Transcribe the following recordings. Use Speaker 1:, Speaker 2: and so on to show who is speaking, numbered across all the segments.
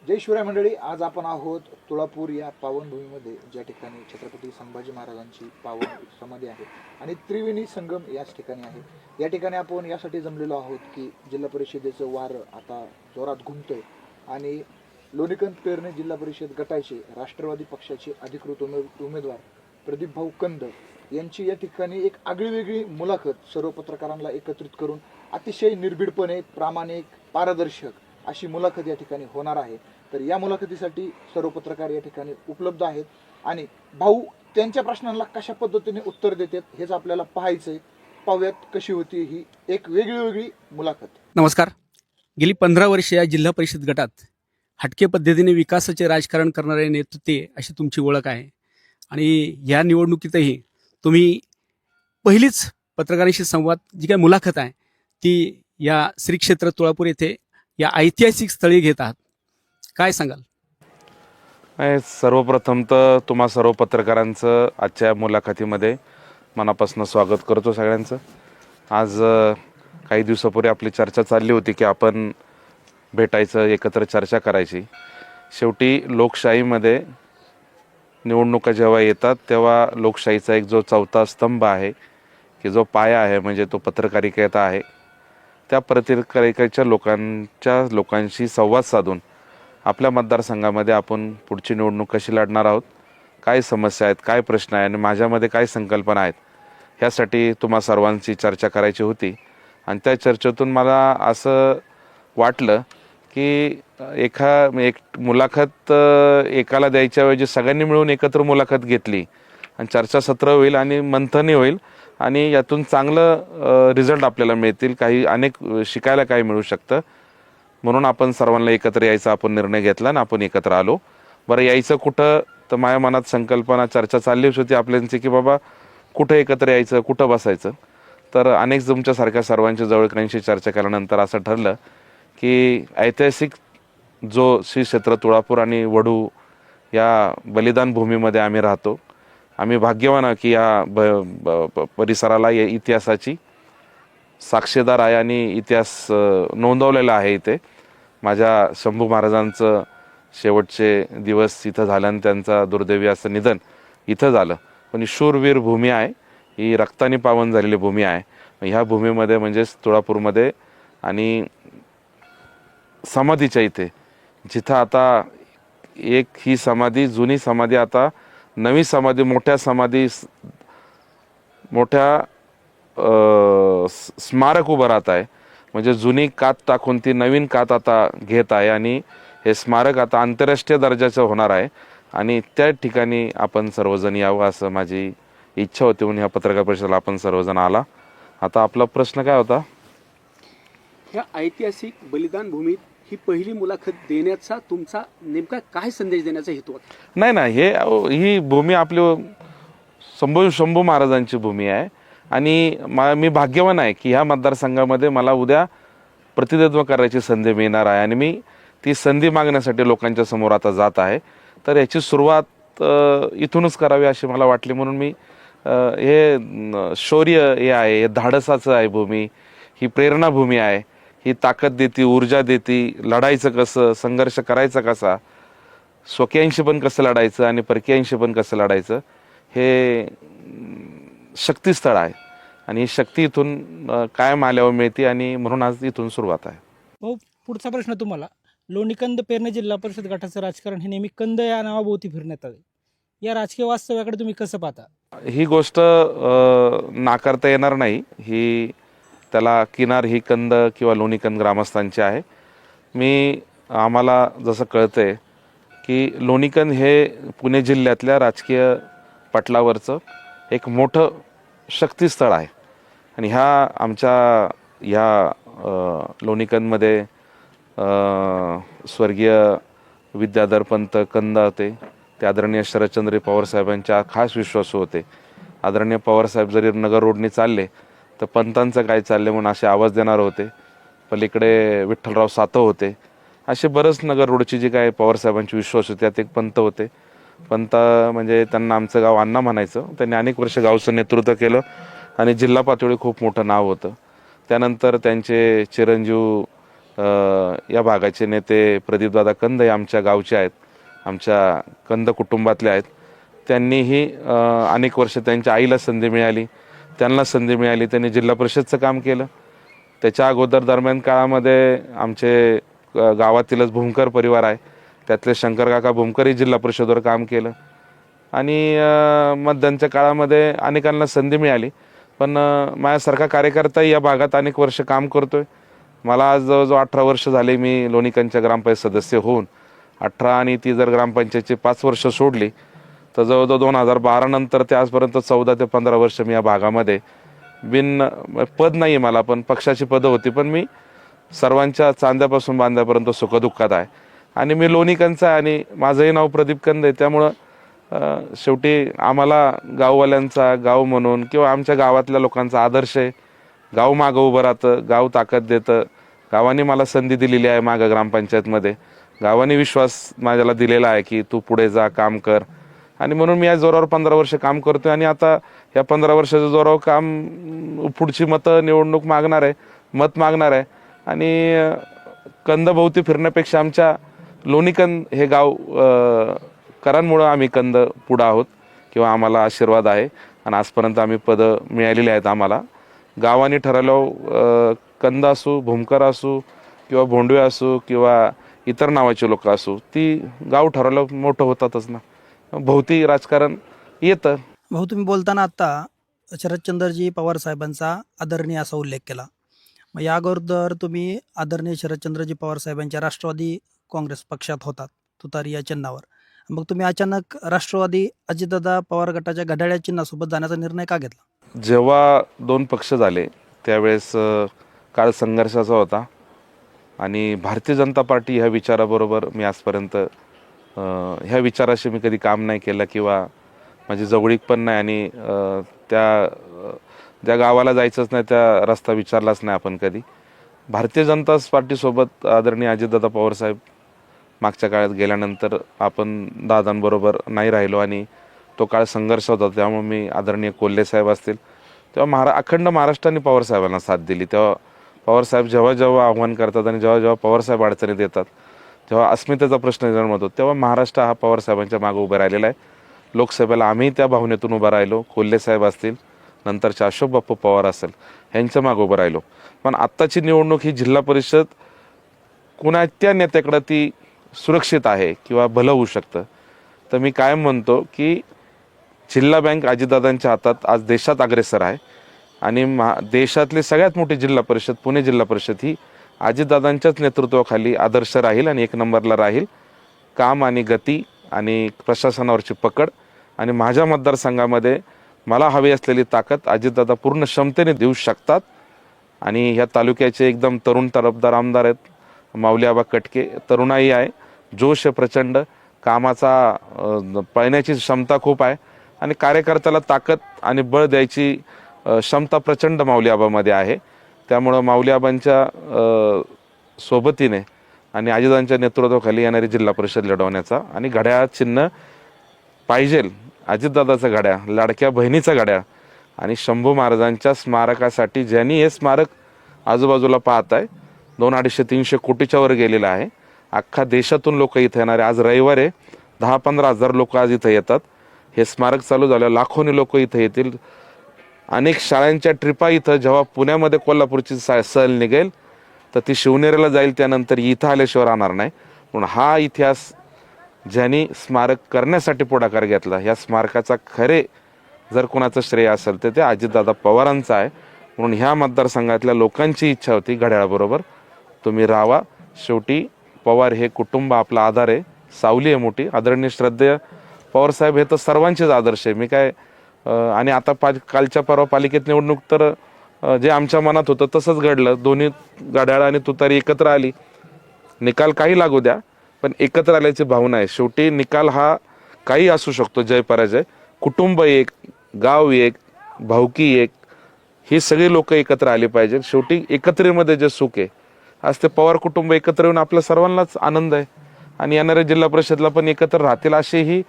Speaker 1: जय शिवराय मंडळी, आज आपण आहोत तुळापूर या पावनभूमीमध्ये, ज्या ठिकाणी छत्रपती संभाजी महाराजांची पावन समाधी आहे आणि त्रिवेणी संगम याच ठिकाणी आहे। या ठिकाणी आपण यासाठी जमलेलो आहोत की जिल्हा परिषदेचं वारं आता जोरात घुमतंय आणि लोणीकंद पेरणे जिल्हा परिषद गटाचे राष्ट्रवादी पक्षाचे अधिकृत उमेदवार प्रदीप भाऊ कंद यांची या ठिकाणी एक आगळीवेगळी मुलाखत सर्व पत्रकारांना एकत्रित करून अतिशय निर्भीडपणे, प्रामाणिक, पारदर्शक अशी मुलाखत या ठिकाणी होणार आहे। तर या मुलाखतीसाठी सर्व पत्रकार या ठिकाणी उपलब्ध आहेत आणि भाऊ त्यांच्या प्रश्नांना कशा पद्धतीने उत्तर देतात हेच आपल्याला पाहायचंय। पाहूयात कशी होती ही एक वेगळी मुलाखत।
Speaker 2: नमस्कार। गेली 15 वर्षे या जिल्हा परिषद गटात हटके पद्धतीने विकासाचे राजकारण करणारे नेतृत्व अशी तुमची ओळख आहे आणि या निवडणुकीतही तुम्ही पहिलीच पत्रकारांशी संवाद जी काही मुलाखत आहे ती या श्री क्षेत्र तुळापूर येथे या ऐतिहासिक स्थळी घेत आहात, काय सांगाल?
Speaker 3: सर्वप्रथम तर तुम्हा सर्व पत्रकारांचं आजच्या मुलाखतीमध्ये मनापासून स्वागत करतो सगळ्यांचं। आज काही दिवसापूर्वी आपली चर्चा चालली होती की आपण भेटायचं, एकत्र चर्चा करायची। शेवटी लोकशाहीमध्ये निवडणुका जेव्हा येतात तेव्हा लोकशाहीचा एक जो चौथा स्तंभ आहे की जो पाया आहे म्हणजे तो पत्रकारिता आहे, त्या पत्रकारितेच्या लोकांशी संवाद साधून आपल्या मतदारसंघामध्ये आपण पुढची निवडणूक कशी लढणार आहोत, काय समस्या आहेत, काय प्रश्न आहे आणि माझ्यामध्ये काय संकल्पना आहेत, ह्यासाठी तुम्हा सर्वांची चर्चा करायची होती। आणि त्या चर्चेतून मला असं वाटलं की एक मुलाखत एकाला द्यायच्याऐवजी सगळ्यांनी मिळून एकत्र मुलाखत घेतली आणि चर्चासत्र होईल आणि मंथनही होईल आणि यातून चांगलं रिझल्ट आपल्याला मिळतील, काही अनेक शिकायला काय मिळू शकतं। म्हणून आपण सर्वांना एकत्र यायचा आपण निर्णय घेतला आणि आपण एकत्र आलो। बरं, यायचं कुठं, तर माझ्या मनात संकल्पना चर्चा चाललीच होती आपल्यांची की बाबा कुठं एकत्र यायचं, कुठं बसायचं। तर अनेक तुमच्यासारख्या सर्वांच्या जवळकऱ्यांशी चर्चा केल्यानंतर असं ठरलं की ऐतिहासिक जो श्री क्षेत्र तुळापूर आणि वढू या बलिदान भूमीमध्ये आम्ही राहतो, आम्ही भाग्यवान आहे की या परिसराला या इतिहासाची साक्षीदार आहे आणि इतिहास नोंदवलेला आहे। इथे माझ्या शंभू महाराजांचं शेवटचे दिवस इथं झालं आणि त्यांचा दुर्दैवी असं निधन इथं झालं, पण ही शूरवीर भूमी आहे, ही रक्ताने पावन झालेली भूमी आहे। ह्या भूमीमध्ये म्हणजेच तुळापूरमध्ये आणि समाधीच्या इथे जिथं आता एक ही समाधी, जुनी समाधी, आता नवी समाधी, मोठ्या स्मारक उभं राहत आहे। म्हणजे जुनी कात टाकून ती नवीन कात आता घेत आहे आणि हे स्मारक आता आंतरराष्ट्रीय दर्जाचं होणार आहे आणि त्या ठिकाणी आपण सर्वजण यावं असं माझी इच्छा होती म्हणून ह्या पत्रकार परिषदेला आपण सर्वजण आला। आता आपला प्रश्न काय होता?
Speaker 2: ह्या ऐतिहासिक बलिदान भूमीत ही पहिली मुलाखत देण्याचा तुमचा नेमका काय संदेश देण्याचा हेतू होता?
Speaker 3: नाही, ही भूमी आपली शंभू महाराजांची भूमी आहे आणि मी भाग्यवान आहे की ह्या मतदारसंघामध्ये मला उद्या प्रतिनिधित्व करायची संधी मिळणार आहे आणि मी ती संधी मागण्यासाठी लोकांच्या समोर आता जात आहे। तर याची सुरुवात इथूनच करावी अशी मला वाटली, म्हणून मी हे शौर्य हे आहे, हे धाडसाचं आहे भूमी, ही प्रेरणा भूमी आहे, ही ताकद देते, ऊर्जा देते, लढायचं कसं, संघर्ष करायचा कसा, स्वकीयांशी पण कसं लढायचं आणि परकीयांशी पण कसं लढायचं, हे शक्तीस्थळ आहे आणि ही शक्ती इथून कायम आल्यावर मिळते आणि म्हणून आज इथून सुरुवात आहे।
Speaker 4: हो, पुढचा प्रश्न तुम्हाला, लोणीकंद पेरणे जिल्हा परिषद गटाचं राजकारण हे नेहमी कंद या नावाभोवती फिरण्यात आले, या राजकीय वास्तव्याकडे तुम्ही कसं पाहता?
Speaker 3: ही गोष्ट नाकारता येणार नाही, ही त्याला किनार ही कंद किंवा लोणीकंद ग्रामस्थांची आहे। आम्हाला जसं कळतंय की लोणीकंद हे पुणे जिल्ह्यातल्या राजकीय पटलावरचं एक मोठं शक्तीस्थळ आहे आणि ह्या लोणीकंदमध्ये स्वर्गीय विद्याधर पंत कंद होते, ते आदरणीय शरदचंद्र पवार साहेबांच्या खास विश्वासू होते। आदरणीय पवार साहेब जरी नगर रोडने चालले तर पंतांचं काय चालले म्हणून असे आवाज देणार होते। पलीकडे विठ्ठलराव सातव होते, असे बरेच नगर रोडची जी काय पवार साहेबांची विश्वास होते त्यात एक पंत होते। पंत म्हणजे त्यांना आमचं गाव अण्णा म्हणायचं, त्यांनी अनेक वर्ष गावचं नेतृत्व केलं आणि जिल्हा पातळी खूप मोठं नाव होतं। त्यानंतर त्यांचे चिरंजीव या भागाचे नेते प्रदीपदादा कंद हे आमच्या गावचे आहेत, आमच्या कंद कुटुंबातले आहेत. त्यांनीही अनेक वर्ष त्यांच्या आईला संधी मिळाली, त्यांना संधी मिळाली, त्यांनी जिल्हा परिषदचं काम केलं. त्याच्या अगोदर दरम्यान काळामध्ये आमचे गावातीलच भूमकर परिवार आहे, त्यातले शंकरकाका भूमकरही जिल्हा परिषदेवर काम केलं. आणि मध्यंतच्या काळामध्ये अनेकांना संधी मिळाली, पण माझ्यासारखा कार्यकर्ताही या भागात अनेक वर्ष काम करतोय. मला आज जवळजवळ 18 वर्ष झाले मी लोणीकंदच्या ग्रामपंचायत सदस्य होऊन. 18 आणि ती जर ग्रामपंचायतची 5 वर्ष सोडली तर जवळजवळ 2012 नंतर ते आजपर्यंत 14 ते 15 वर्ष मी या भागामध्ये पद नाही आहे मला, पण पक्षाची पदं होती, पण मी सर्वांच्या चांद्यापासून बांध्यापर्यंत सुखदुःखात आहे. आणि मी लोणीकंदचा आहे आणि माझंही नाव प्रदीप कंद आहे. त्यामुळं शेवटी आम्हाला गाववाल्यांचा, गाव म्हणून किंवा आमच्या गावातल्या लोकांचा आदर्श आहे. गाव मागं उभं राहतं, गाव ताकद देतं. गावाने मला संधी दिलेली आहे मागं ग्रामपंचायतमध्ये. गावाने विश्वास माझ्याला दिलेला आहे की तू पुढे जा, काम कर. आणि म्हणून मी या जोरावर 15 वर्ष काम करतोय. आणि आता या 15 वर्षाच्या जोरावर काम पुढची निवडणूक मागणार आहे, मत मागणार आहे. आणि कंदभोवती फिरण्यापेक्षा आमच्या लोणीकंद हे गाव करांमुळं आम्ही कंद पुढं आहोत किंवा आम्हाला आशीर्वाद आहे. आणि आजपर्यंत आम्ही पदं मिळालेली आहेत आम्हाला. गावाने ठरवलं कंद असू, भूमकर असू किंवा भोंडवे असू किंवा इतर नावाचे लोक असू, ती गाव ठरवलं मोठं होतातच ना. भोवती राजकारण येतं.
Speaker 5: भाऊ, तुम्ही बोलताना आता शरदचंद्रजी पवार साहेबांचा आदरणीय असा उल्लेख केला. मग या अगोदर तुम्ही आदरणीय शरदचंद्रजी पवार साहेबांच्या राष्ट्रवादी काँग्रेस पक्षात होतात, तुतारी या चिन्हावर. मग तुम्ही अचानक राष्ट्रवादी अजितदादा पवार गटाच्या घड्याळ्या चिन्हासोबत जाण्याचा निर्णय का घेतला?
Speaker 3: जेव्हा 2 पक्ष झाले त्यावेळेस काळ संघर्षाचा होता. आणि भारतीय जनता पार्टी ह्या विचाराबरोबर मी आजपर्यंत ह्या विचाराशी मी कधी काम नाही केलं किंवा माझी जवळीक पण नाही. आणि त्या गावाला जायचंच नाही, त्या रस्ता विचारलाच नाही आपण कधी. भारतीय जनता पार्टीसोबत आदरणीय अजितदादा पवारसाहेब मागच्या काळात गेल्यानंतर आपण दादांबरोबर नाही राहिलो आणि तो काळ संघर्ष होता. त्यामुळे मी आदरणीय कोल्हे साहेब असतील तेव्हा अखंड महाराष्ट्राने पवारसाहेबांना साथ दिली. तेव्हा पवारसाहेब जेव्हा जेव्हा आव्हान करतात आणि जेव्हा जेव्हा पवारसाहेब अडचणीत येतात, जेव्हा अस्मितेचा प्रश्न निर्माण होतो, तेव्हा महाराष्ट्र हा पवारसाहेबांच्या मागे उभा राहिलेला आहे. लोकसभेला आम्ही त्या भावनेतून उभा राहिलो. कोल्हे साहेब असतील, नंतरचे अशोक बाप्पू पवार असेल, ह्यांच्या मागे उभं राहिलो. पण आत्ताची निवडणूक ही जिल्हा परिषद कुणाच्या नेत्याकडं ती सुरक्षित आहे किंवा भलं होऊ शकतं. तर मी कायम म्हणतो की जिल्हा बँक अजितदादांच्या हातात आज देशात अग्रेसर आहे. आणि देशातली सगळ्यात मोठी जिल्हा परिषद पुणे जिल्हा परिषद ही अजितदादांच्याच नेतृत्वाखाली आदर्श राहील आणि 1 नंबरला राहील. काम आणि गती आणि प्रशासनावरची पकड आणि माझ्या मतदारसंघामध्ये मला हवी असलेली ताकद अजितदादा पूर्ण क्षमतेने देऊ शकतात. आणि ह्या तालुक्याचे एकदम तरुण तरफदार आमदार आहेत, माऊली आबा कटके. तरुणाई आहे, जोश आहे प्रचंड, कामाचा पळण्याची क्षमता खूप आहे आणि कार्यकर्त्याला ताकद आणि बळ द्यायची क्षमता प्रचंड माऊली आबामध्ये आहे. त्यामुळं माऊली आबांच्या सोबतीने आणि अजितदादांच्या नेतृत्वाखाली येणारी जिल्हा परिषद लढवण्याचा आणि घड्याळ चिन्ह पाहिजे. अजितदादाचा घड्याळ, लाडक्या बहिणीचा घड्याळ आणि शंभू महाराजांच्या स्मारकासाठी ज्यांनी हे स्मारक आजूबाजूला पाहत आहे 200-250-300 कोटीच्या वर गेलेलं आहे. अख्खा देशातून लोक इथे येणारे. आज रविवार आहे, 10-15 हजार लोक आज इथं येतात. हे स्मारक चालू झालं, लाखोनी लोक इथं येतील. अनेक शाळांच्या ट्रिपा इथं जेव्हा पुण्यामध्ये कोल्हापूरची सहल निघेल तर ती शिवनेरीला जाईल, त्यानंतर इथं आल्याशिवाय राहणार नाही. म्हणून हा इतिहास ज्यांनी स्मारक करण्यासाठी पुढाकार घेतला, ह्या स्मारकाचा खरे जर कुणाचं श्रेय असेल तर ते अजितदादा पवारांचं आहे. म्हणून ह्या मतदारसंघातल्या लोकांची इच्छा होती घड्याळाबरोबर तुम्ही राहावा. शेवटी पवार हे कुटुंब आपला आधार आहे, सावली आहे मोठी. आदरणीय श्रद्धेय पवारसाहेब हे तर सर्वांचेच आदर्श आहे. मी काय आणि आता कालच्या परवा पालिकेत निवडणूक तर जे आमच्या मनात होतं तसंच घडलं. दोन्ही घड्याळ आणि तुतारी एकत्र आली. निकाल काही लागू द्या, पण एकत्र आल्याची भावना आहे. शेवटी निकाल हा काही असू शकतो, जय पराजय. कुटुंब एक, गाव एक, भावकी एक, ही सगळी लोक एकत्र आली पाहिजे. शेवटी एकत्रेमध्ये जे सुख आहे, आज ते पवार कुटुंब एकत्र येऊन आपल्या सर्वांनाच आनंद आहे. आणि येणाऱ्या जिल्हा परिषदला पण एकत्र राहतील अशी ही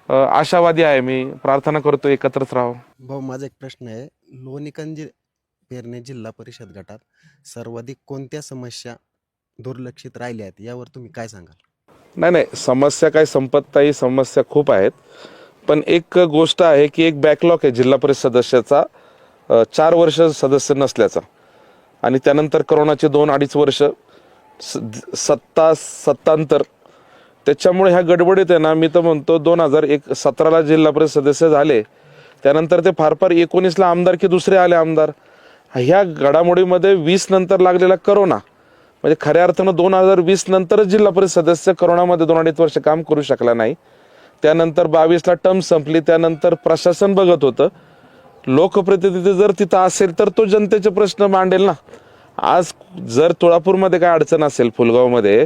Speaker 3: आशावादी आहे. मी प्रार्थना करतो एकत्रच राहावं.
Speaker 6: भाऊ, माझा एक प्रश्न आहे. लोणीकंद पेरणे जिल्हा परिषद गटात सर्वाधिक कोणत्या समस्या दुर्लक्षित राहिले आहेत यावर तुम्ही काय सांगाल?
Speaker 3: नाही नाही, समस्या काय संपत नाही, समस्या खूप आहेत. पण एक गोष्ट आहे की एक बॅकलॉग आहे जिल्हा परिषद सदस्याचा 4 वर्ष सदस्य नसल्याचा, आणि त्यानंतर करोनाचे 2-2.5 वर्ष सत्तांतर. त्याच्यामुळे ह्या गडबडीत आहे ना, मी तर म्हणतो 2017ला जिल्हा परिषद सदस्य झाले, त्यानंतर ते फार फार 19ला आमदार की दुसरे आले आमदार. ह्या घडामोडीमध्ये 20 नंतर लागलेला करोना, म्हणजे खऱ्या अर्थानं 2020 नंतरच जिल्हा परिषद सदस्य करोनामध्ये 2-2.5 वर्ष काम करू शकला नाही. त्यानंतर 22ला टर्म संपली, त्यानंतर प्रशासन बघत होतं. लोकप्रतिनिधी जर तिथं असेल तर तो जनतेचे प्रश्न मांडेल ना. आज जर तुळापूरमध्ये काय अडचण असेल, फुलगावमध्ये,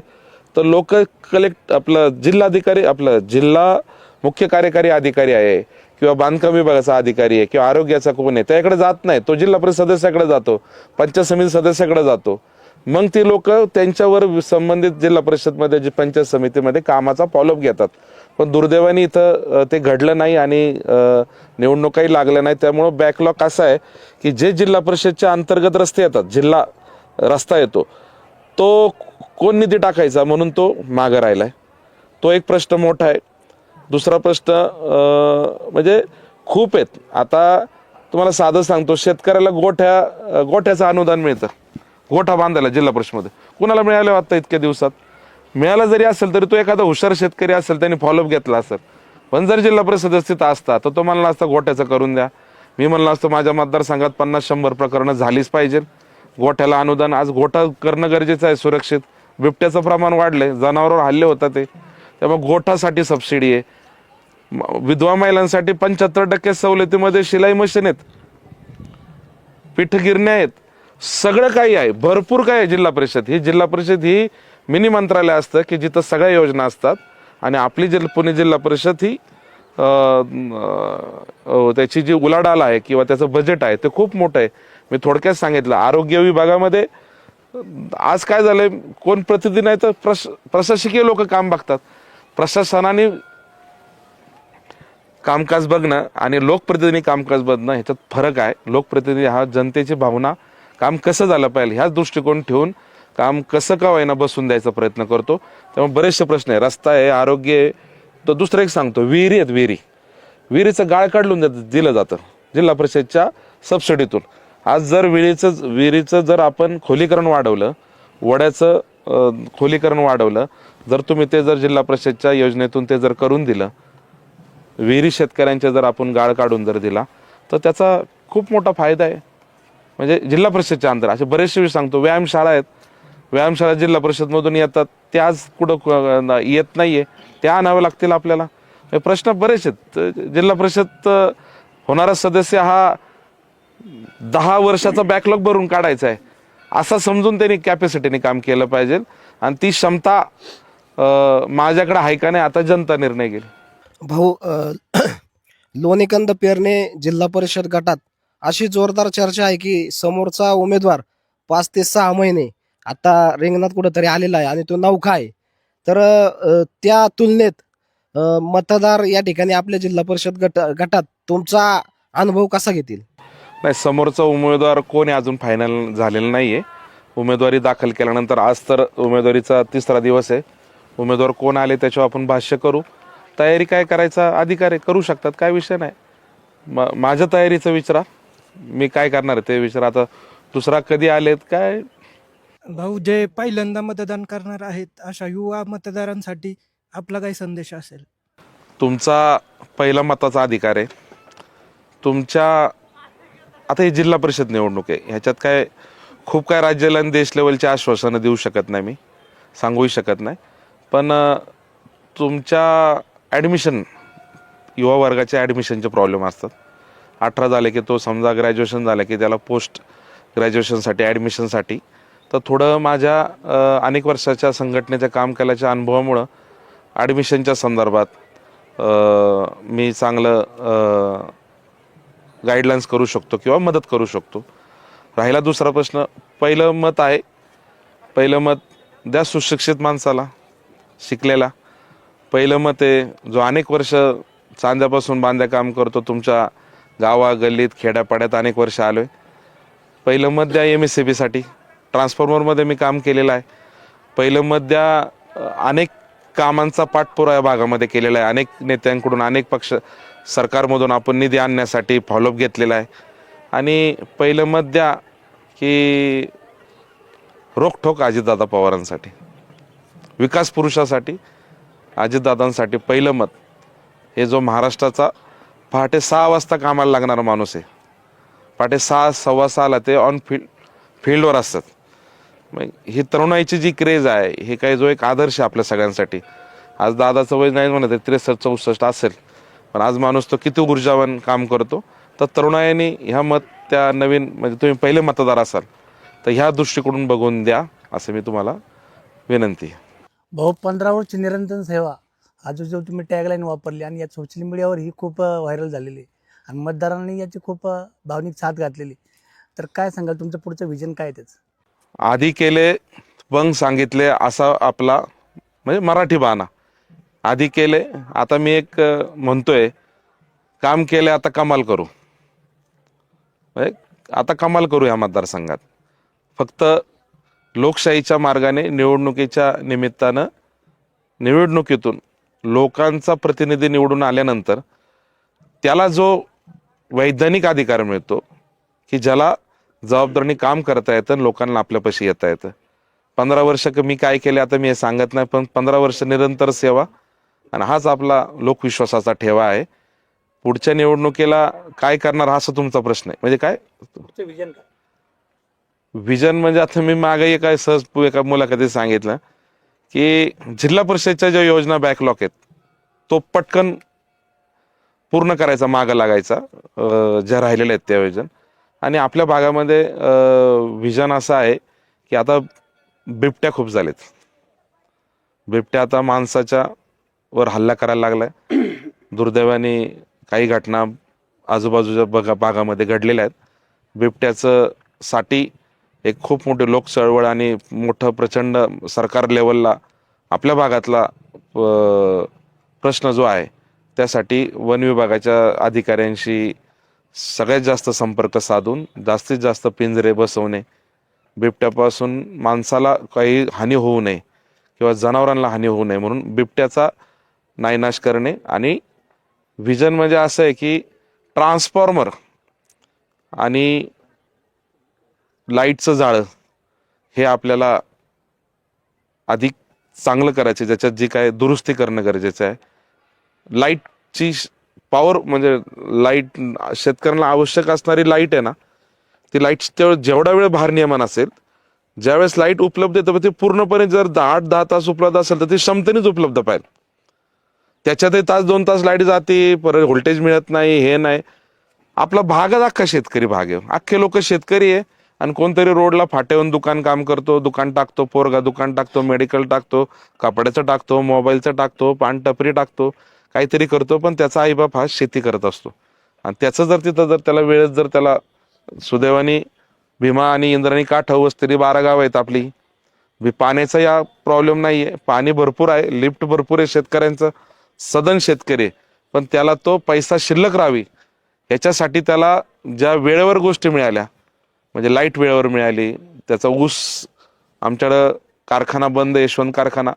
Speaker 3: तर लोक आपलं जिल्हाधिकारी, आपलं जिल्हा मुख्य कार्यकारी अधिकारी आहे किंवा बांधकाम विभागाचा अधिकारी आहे किंवा आरोग्याचा कोण आहे, त्याकडे जात नाही. तो जिल्हा परिषद सदस्याकडे जातो, पंचायत समिती सदस्याकडे जातो. मग ती लोक त्यांच्यावर संबंधित जिल्हा परिषदमध्ये जी पंचायत समितीमध्ये कामाचा फॉलोअप घेतात. पण दुर्दैवाने इथं ते घडलं नाही आणि निवडणुकाही लागल्या नाही. त्यामुळं बॅकलॉग असा आहे की जे जिल्हा परिषदच्या अंतर्गत रस्ते येतात, जिल्हा रस्ता येतो, तो कोण निधी टाकायचा म्हणून तो मागं राहिलाय. तो एक प्रश्न मोठा आहे. दुसरा प्रश्न म्हणजे खूप आहेत. आता तुम्हाला साधं सांगतो, शेतकऱ्याला गोठ्याचं अनुदान मिळतं, गोठा बांधायला जिल्हा परिषदमध्ये. कुणाला मिळालं आता इतक्या दिवसात? मिळाला जरी असेल तरी तो एखादा हुशार शेतकरी असेल, त्यांनी फॉलोअप घेतला असेल. पण जर जिल्हा परिषद स्थित असता तर तो म्हणला असता गोठ्याचं करून द्या. मी म्हणलं असतं माझ्या मतदारसंघात 50-100 प्रकरणं झालीच पाहिजे, गोठ्याला अनुदान. आज गोठा करणं गरजेचं आहे सुरक्षित. बिबट्याचं प्रमाण वाढलंय, जनावरांवर हल्ले होतात ते, त्यामुळे गोठासाठी सबसिडी आहे. विधवा महिलांसाठी 75% सवलतीमध्ये शिलाई मशीन आहेत, पीठगिरण्या आहेत, सगळं काही आहे, भरपूर काय आहे. जिल्हा परिषद ही मिनी मंत्रालय असतं की जिथं सगळ्या योजना असतात. आणि आपली पुणे जिल्हा परिषद ही त्याची जी उलाढाल आहे किंवा त्याचं बजेट आहे ते खूप मोठं आहे. मी थोडक्यात सांगितलं. आरोग्य विभागामध्ये आज काय झालंय, कोण प्रतिनिधी नाही तर प्रशासकीय लोक काम बघतात. प्रशासनाने कामकाज बघणं आणि लोकप्रतिनिधी कामकाज बघणं ह्याच्यात फरक आहे. लोकप्रतिनिधी हा जनतेची भावना, काम कसं झालं पाहिजे ह्याच दृष्टिकोन ठेवून काम कसं का होईना बसून द्यायचा प्रयत्न करतो. त्यामुळे बरेचसे प्रश्न आहे, रस्ता आहे, आरोग्य आहे. तर दुसरं एक सांगतो, विहिरी आहेत, विहिरीचं गाळ काढून दिलं जातं जिल्हा परिषदच्या सबसिडीतून. आज जर विहिरीचं जर आपण खोलीकरण वाढवलं, वड्याचं खोलीकरण वाढवलं, जर तुम्ही ते जर जिल्हा परिषदच्या योजनेतून ते जर करून दिलं, विहिरी शेतकऱ्यांच्या जर आपण गाळ काढून जर दिला, तर त्याचा खूप मोठा फायदा आहे. म्हणजे जिल्हा परिषदच्या अंतर असे बरेचसे सांगतो. व्यायामशाळा आहेत, व्यायामशाळा जिल्हा परिषदमधून येतात, ते आज कुठं येत नाहीये, त्या आणाव्या लागतील आपल्याला. हे प्रश्न बरेच आहेत. जिल्हा परिषद होणारा सदस्य हा 10 वर्षाचा बॅकलॉग भरून काढायचा आहे असं समजून त्यांनी कॅपॅसिटीने काम केलं पाहिजे. आणि ती क्षमता माझ्याकडे आहे का नाही, आता जनता निर्णय घेईल.
Speaker 7: भाऊ, लोणीकंद पेरणे जिल्हा परिषद गटात अशी जोरदार चर्चा आहे की समोरचा उमेदवार 5 ते 6 महिने आता रिंगणात कुठेतरी आलेला आहे आणि तो नौखा आहे. तर त्या तुलनेत मतदार या ठिकाणी आपल्या जिल्हा परिषद गटात तुमचा अनुभव कसा घेतील?
Speaker 3: नाही, समोरचा उमेदवार कोण आहे अजून फायनल झालेलं नाहीये. उमेदवारी दाखल केल्यानंतर, आज तर उमेदवारीचा 3रा दिवस आहे, उमेदवार कोण आले त्याच्यावर आपण भाष्य करू. तयारी काय करायचा अधिकार करू शकतात, काय विषय नाही. माझ्या तयारीचं विचारा, मी काय करणार ते विचारा. आता दुसरा कधी आलेत काय.
Speaker 8: भाऊ, जे पहिल्यांदा मतदान करणार आहेत अशा युवा मतदारांसाठी आपला काही संदेश असेल?
Speaker 3: तुमचा पहिला मताचा अधिकार आहे. तुमच्या आता ही जिल्हा परिषद निवडणूक आहे, ह्याच्यात काय खूप काय राज्याला आणि देश लेवलच्या आश्वासनं देऊ शकत नाही, मी सांगूही शकत नाही. पण तुमच्या ॲडमिशन, युवा वर्गाच्या ॲडमिशनचे प्रॉब्लेम असतात. 18 झाले की तो समजा ग्रॅज्युएशन झालं की त्याला पोस्ट ग्रॅज्युएशनसाठी ॲडमिशनसाठी, तर थोडं माझ्या अनेक वर्षाच्या संघटनेच्या काम केल्याच्या अनुभवामुळं ॲडमिशनच्या संदर्भात मी चांगलं गाईडलाईन्स करू शकतो किंवा मदत करू शकतो. राहिला दुसरा प्रश्न, पहिलं मत आहे, पहिलं मत द्या सुशिक्षित माणसाला, शिकलेला. पहिलं मत आहे जो अनेक वर्ष चांद्यापासून बांध्या काम करतो, तुमच्या गावा गल्लीत खेड्यापाड्यात अनेक वर्ष आलोय. पहिलं मत द्या MSCBसाठी. ट्रान्सफॉर्मरमध्ये मी काम केलेलं आहे. पहिलं मध्या अनेक कामांचा पाठपुरावा या भागामध्ये केलेला आहे. अनेक नेत्यांकडून, अनेक पक्ष सरकारमधून आपण निधी आणण्यासाठी फॉलोअप घेतलेला आहे. आणि पहिलं मध्या की रोखठोक अजितदादा पवारांसाठी, विकास पुरुषासाठी, अजितदादांसाठी पहिलं मत. हे जो महाराष्ट्राचा पहाटे 6 वाजता कामाला लागणारा माणूस आहे, पहाटे 6, 6:15ला ते ऑन फील्डवर असतात. मग ही तरुणाईची जी क्रेज आहे, हे काही जो एक आदर्श आहे आपल्या सगळ्यांसाठी. आज दादाचं वय नाही म्हणत 63-64 असेल, पण आज माणूस तो किती ऊर्जावान काम करतो. तर तरुणाईने ह्या मत त्या नवीन, म्हणजे तुम्ही पहिले मतदार असाल तर ह्या दृष्टीकडून बघून द्या, असं मी तुम्हाला विनंती आहे.
Speaker 9: भाऊ 15 वर्ष निरंतर सेवा हा जो तुम्ही टॅगलाईन वापरली आणि या सोशल मीडियावर ही खूप व्हायरल झालेली आहे आणि मतदारांनी याची खूप भावनिक साथ घातलेली. तर काय सांगाल, तुमचं पुढचं विजन काय आहे त्याचं?
Speaker 3: आधी केले मग सांगितले असा आपला म्हणजे मराठी बाणा. आधी केले, आता मी एक म्हणतोय, काम केले आता कमाल करू. म्हणजे आता कमाल करू या मतदारसंघात. फक्त लोकशाहीच्या मार्गाने निवडणुकीच्या निमित्तानं, निवडणुकीतून लोकांचा प्रतिनिधी निवडून आल्यानंतर त्याला जो वैधानिक अधिकार मिळतो की ज्याला जबाबदारीने काम करता येतं, लोकांना आपल्यापाशी येता येतं. 15 वर्ष मी काय केले आता मी हे सांगत नाही, पण 15 वर्ष निरंतर सेवा आणि हाच आपला लोकविश्वासाचा ठेवा आहे. पुढच्या निवडणुकीला काय करणार हा असं तुमचा प्रश्न आहे. म्हणजे काय
Speaker 9: पुढचं विजन काय?
Speaker 3: विजन म्हणजे आता मी मागे एका मुलाखतीत सांगितलं की जिल्हा परिषदच्या ज्या योजना बॅकलॉग आहेत तो पटकन पूर्ण करायचा, मागं लागायचा ज्या राहिलेल्या आहेत त्या योजना. आणि आपल्या भागामध्ये विजन असं आहे की आता बिबट्या खूप झालेत. बिबट्या आता माणसाच्या वर हल्ला करायला लागलाय. दुर्दैवाने काही घटना आजूबाजूच्या भागामध्ये घडलेल्या आहेत. बिबट्याचं साठी एक खूप मोठी लोक चळवळ आणि मोठं प्रचंड सरकार लेवलला आपल्या भागातला प्रश्न जो आहे त्यासाठी वन विभागाच्या अधिकाऱ्यांशी सगळ्यात जास्त संपर्क साधून जास्तीत जास्त पिंजरे बसवणे, बिबट्यापासून माणसाला काही हानी होऊ नये किंवा जनावरांना हानी होऊ नये म्हणून बिबट्याचा नायनाश करणे. आणि विजन म्हणजे असं आहे की ट्रान्सफॉर्मर आणि लाईटचं जाळं हे आपल्याला अधिक चांगलं करायचं, ज्याच्यात जी काय दुरुस्ती करणं गरजेचं आहे. लाईटची पॉवर म्हणजे लाईट शेतकऱ्यांना आवश्यक असणारी लाईट आहे ना, ती लाईट जेवढा वेळ भारनियमन असेल, ज्यावेळेस लाईट उपलब्ध येतं ते पूर्णपणे जर 8-10 तास उपलब्ध असेल तर ती क्षमतेनेच उपलब्ध पाहिजे. त्याच्यातही 1-2 तास लाईट जाते, परत व्होल्टेज मिळत नाही, हे नाही. आपला भागच अख्खा शेतकरी भाग आहे. अख्खे लोक शेतकरी आहे आणि कोणतरी रोडला फाट्यावरून दुकान काम करतो, दुकान टाकतो, पोरगा दुकान टाकतो, मेडिकल टाकतो, कपड्याचं टाकतो, मोबाईलचं टाकतो, पान टपरी टाकतो, काहीतरी करतो, पण त्याचा आईबाप हा शेती करत असतो. आणि त्याचं जर तिथं जर त्याला वेळेत जर त्याला सुदैवाने भीमा आणि इंद्राणी काठ हवंच तरी 12 गाव आहेत आपली. पाण्याचा या प्रॉब्लेम नाही आहे, पाणी भरपूर आहे, लिफ्ट भरपूर आहे शेतकऱ्यांचं, सदन शेतकरी. पण त्याला तो पैसा शिल्लक राहावी याच्यासाठी त्याला ज्या वेळेवर गोष्टी मिळाल्या, म्हणजे लाईट वेळेवर मिळाली, त्याचा ऊस आमच्याकडं कारखाना बंद, यशवंत कारखाना,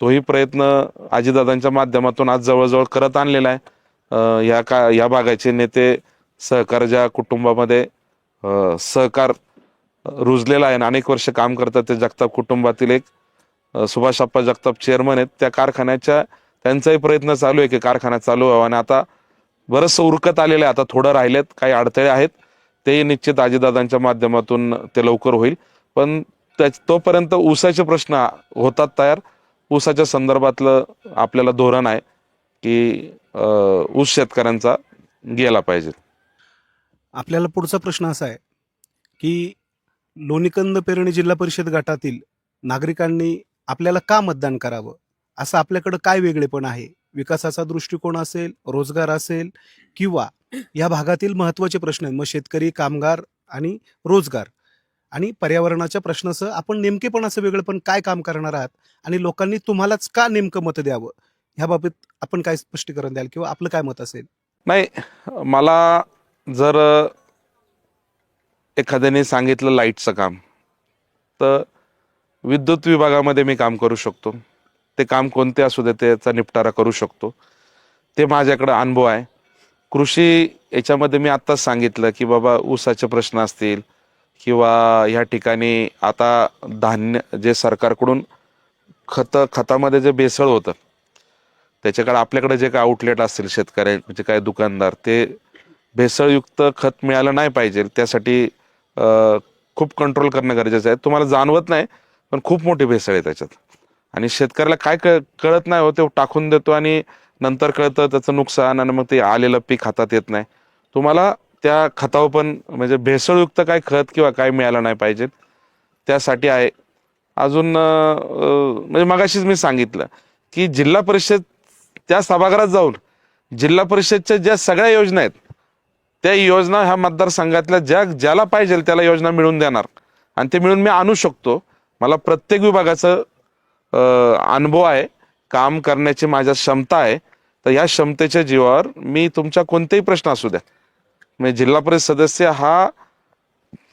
Speaker 3: तोही प्रयत्न अजितदादांच्या माध्यमातून आज जवळजवळ करत आणलेला आहे. या भागाचे नेते सहकार्याच्या कुटुंबामध्ये सहकार रुजलेला आहे आणि अनेक वर्ष काम करतात. ते जगताप कुटुंबातील एक सुभाषप्पा जगताप चेअरमन आहेत. त्या कारखान्याच्या त्यांचाही प्रयत्न चालू आहे की कारखाना चालू व्हावा आणि आता बरंचसं उरकत आलेलं आहे. आता थोडं राहिलेत, काही अडथळे आहेत, ते निश्चित अजितदादांच्या माध्यमातून ते लवकर होईल. पण तोपर्यंत ऊसाचे प्रश्न होतात तयार. ऊसाच्या संदर्भातलं आपल्याला धोरण आहे की ऊस शेतकऱ्यांचा गेला पाहिजे.
Speaker 10: आपल्याला पुढचा प्रश्न असा आहे की लोणीकंद पेरणी जिल्हा परिषद गटातील नागरिकांनी आपल्याला का मतदान करावं, असं आपल्याकडं काय वेगळेपण आहे? विकासाचा दृष्टिकोन असेल, रोजगार असेल, किंवा या भागातील महत्त्वाचे प्रश्न आहेत, मग शेतकरी, कामगार आणि रोजगार आणि पर्यावरणाच्या प्रश्नासह आपण नेमकेपण असं वेगळेपण काय काम करणार आहात आणि लोकांनी तुम्हालाच का नेमकं मत द्यावं, ह्याबाबत आपण काय स्पष्टीकरण द्याल किंवा आपलं काय मत असेल?
Speaker 3: नाही, मला जर एखाद्याने सांगितलं लाईटचं काम, तर विद्युत विभागामध्ये मी काम करू शकतो. ते काम कोणते असू दे त्याचा निपटारा करू शकतो. ते माझ्याकडे अनुभव आहे. कृषी याच्यामध्ये मी आत्ताच सांगितलं की बाबा ऊसाचे प्रश्न असतील किंवा ह्या ठिकाणी आता धान्य जे सरकारकडून खतामध्ये जे भेसळ होतं त्याच्याकडे आपल्याकडे जे काय आउटलेट असतील शेतकऱ्यांचे काय दुकानदार ते भेसळयुक्त खत मिळालं नाही पाहिजे त्यासाठी खूप कंट्रोल करणं गरजेचं आहे. तुम्हाला जाणवत नाही पण खूप मोठी भेसळ आहे त्याच्यात आणि शेतकऱ्याला काय कळत नाही हो ते टाकून देतो आणि नंतर कळतं त्याचं नुकसान आणि मग ते आलेलं पीक हातात येत नाही. तुम्हाला त्या खतावर पण म्हणजे भेसळयुक्त काय खत किंवा काय मिळालं नाही पाहिजे त्यासाठी आहे. अजून म्हणजे मगाशीच मी सांगितलं की जिल्हा परिषद त्या सभागृहात जाऊन जिल्हा परिषदच्या ज्या सगळ्या योजना आहेत त्या योजना ह्या मतदारसंघातल्या ज्याला पाहिजे त्याला योजना मिळवून देणार आणि ते मिळून मी आणू शकतो. मला प्रत्येक विभागाचं अनुभव आहे, काम करण्याची माझ्या क्षमता आहे. तर या क्षमतेच्या जीवावर मी तुमचा कोणतेही प्रश्न असू द्या म्हणजे जिल्हा परिषद सदस्य हा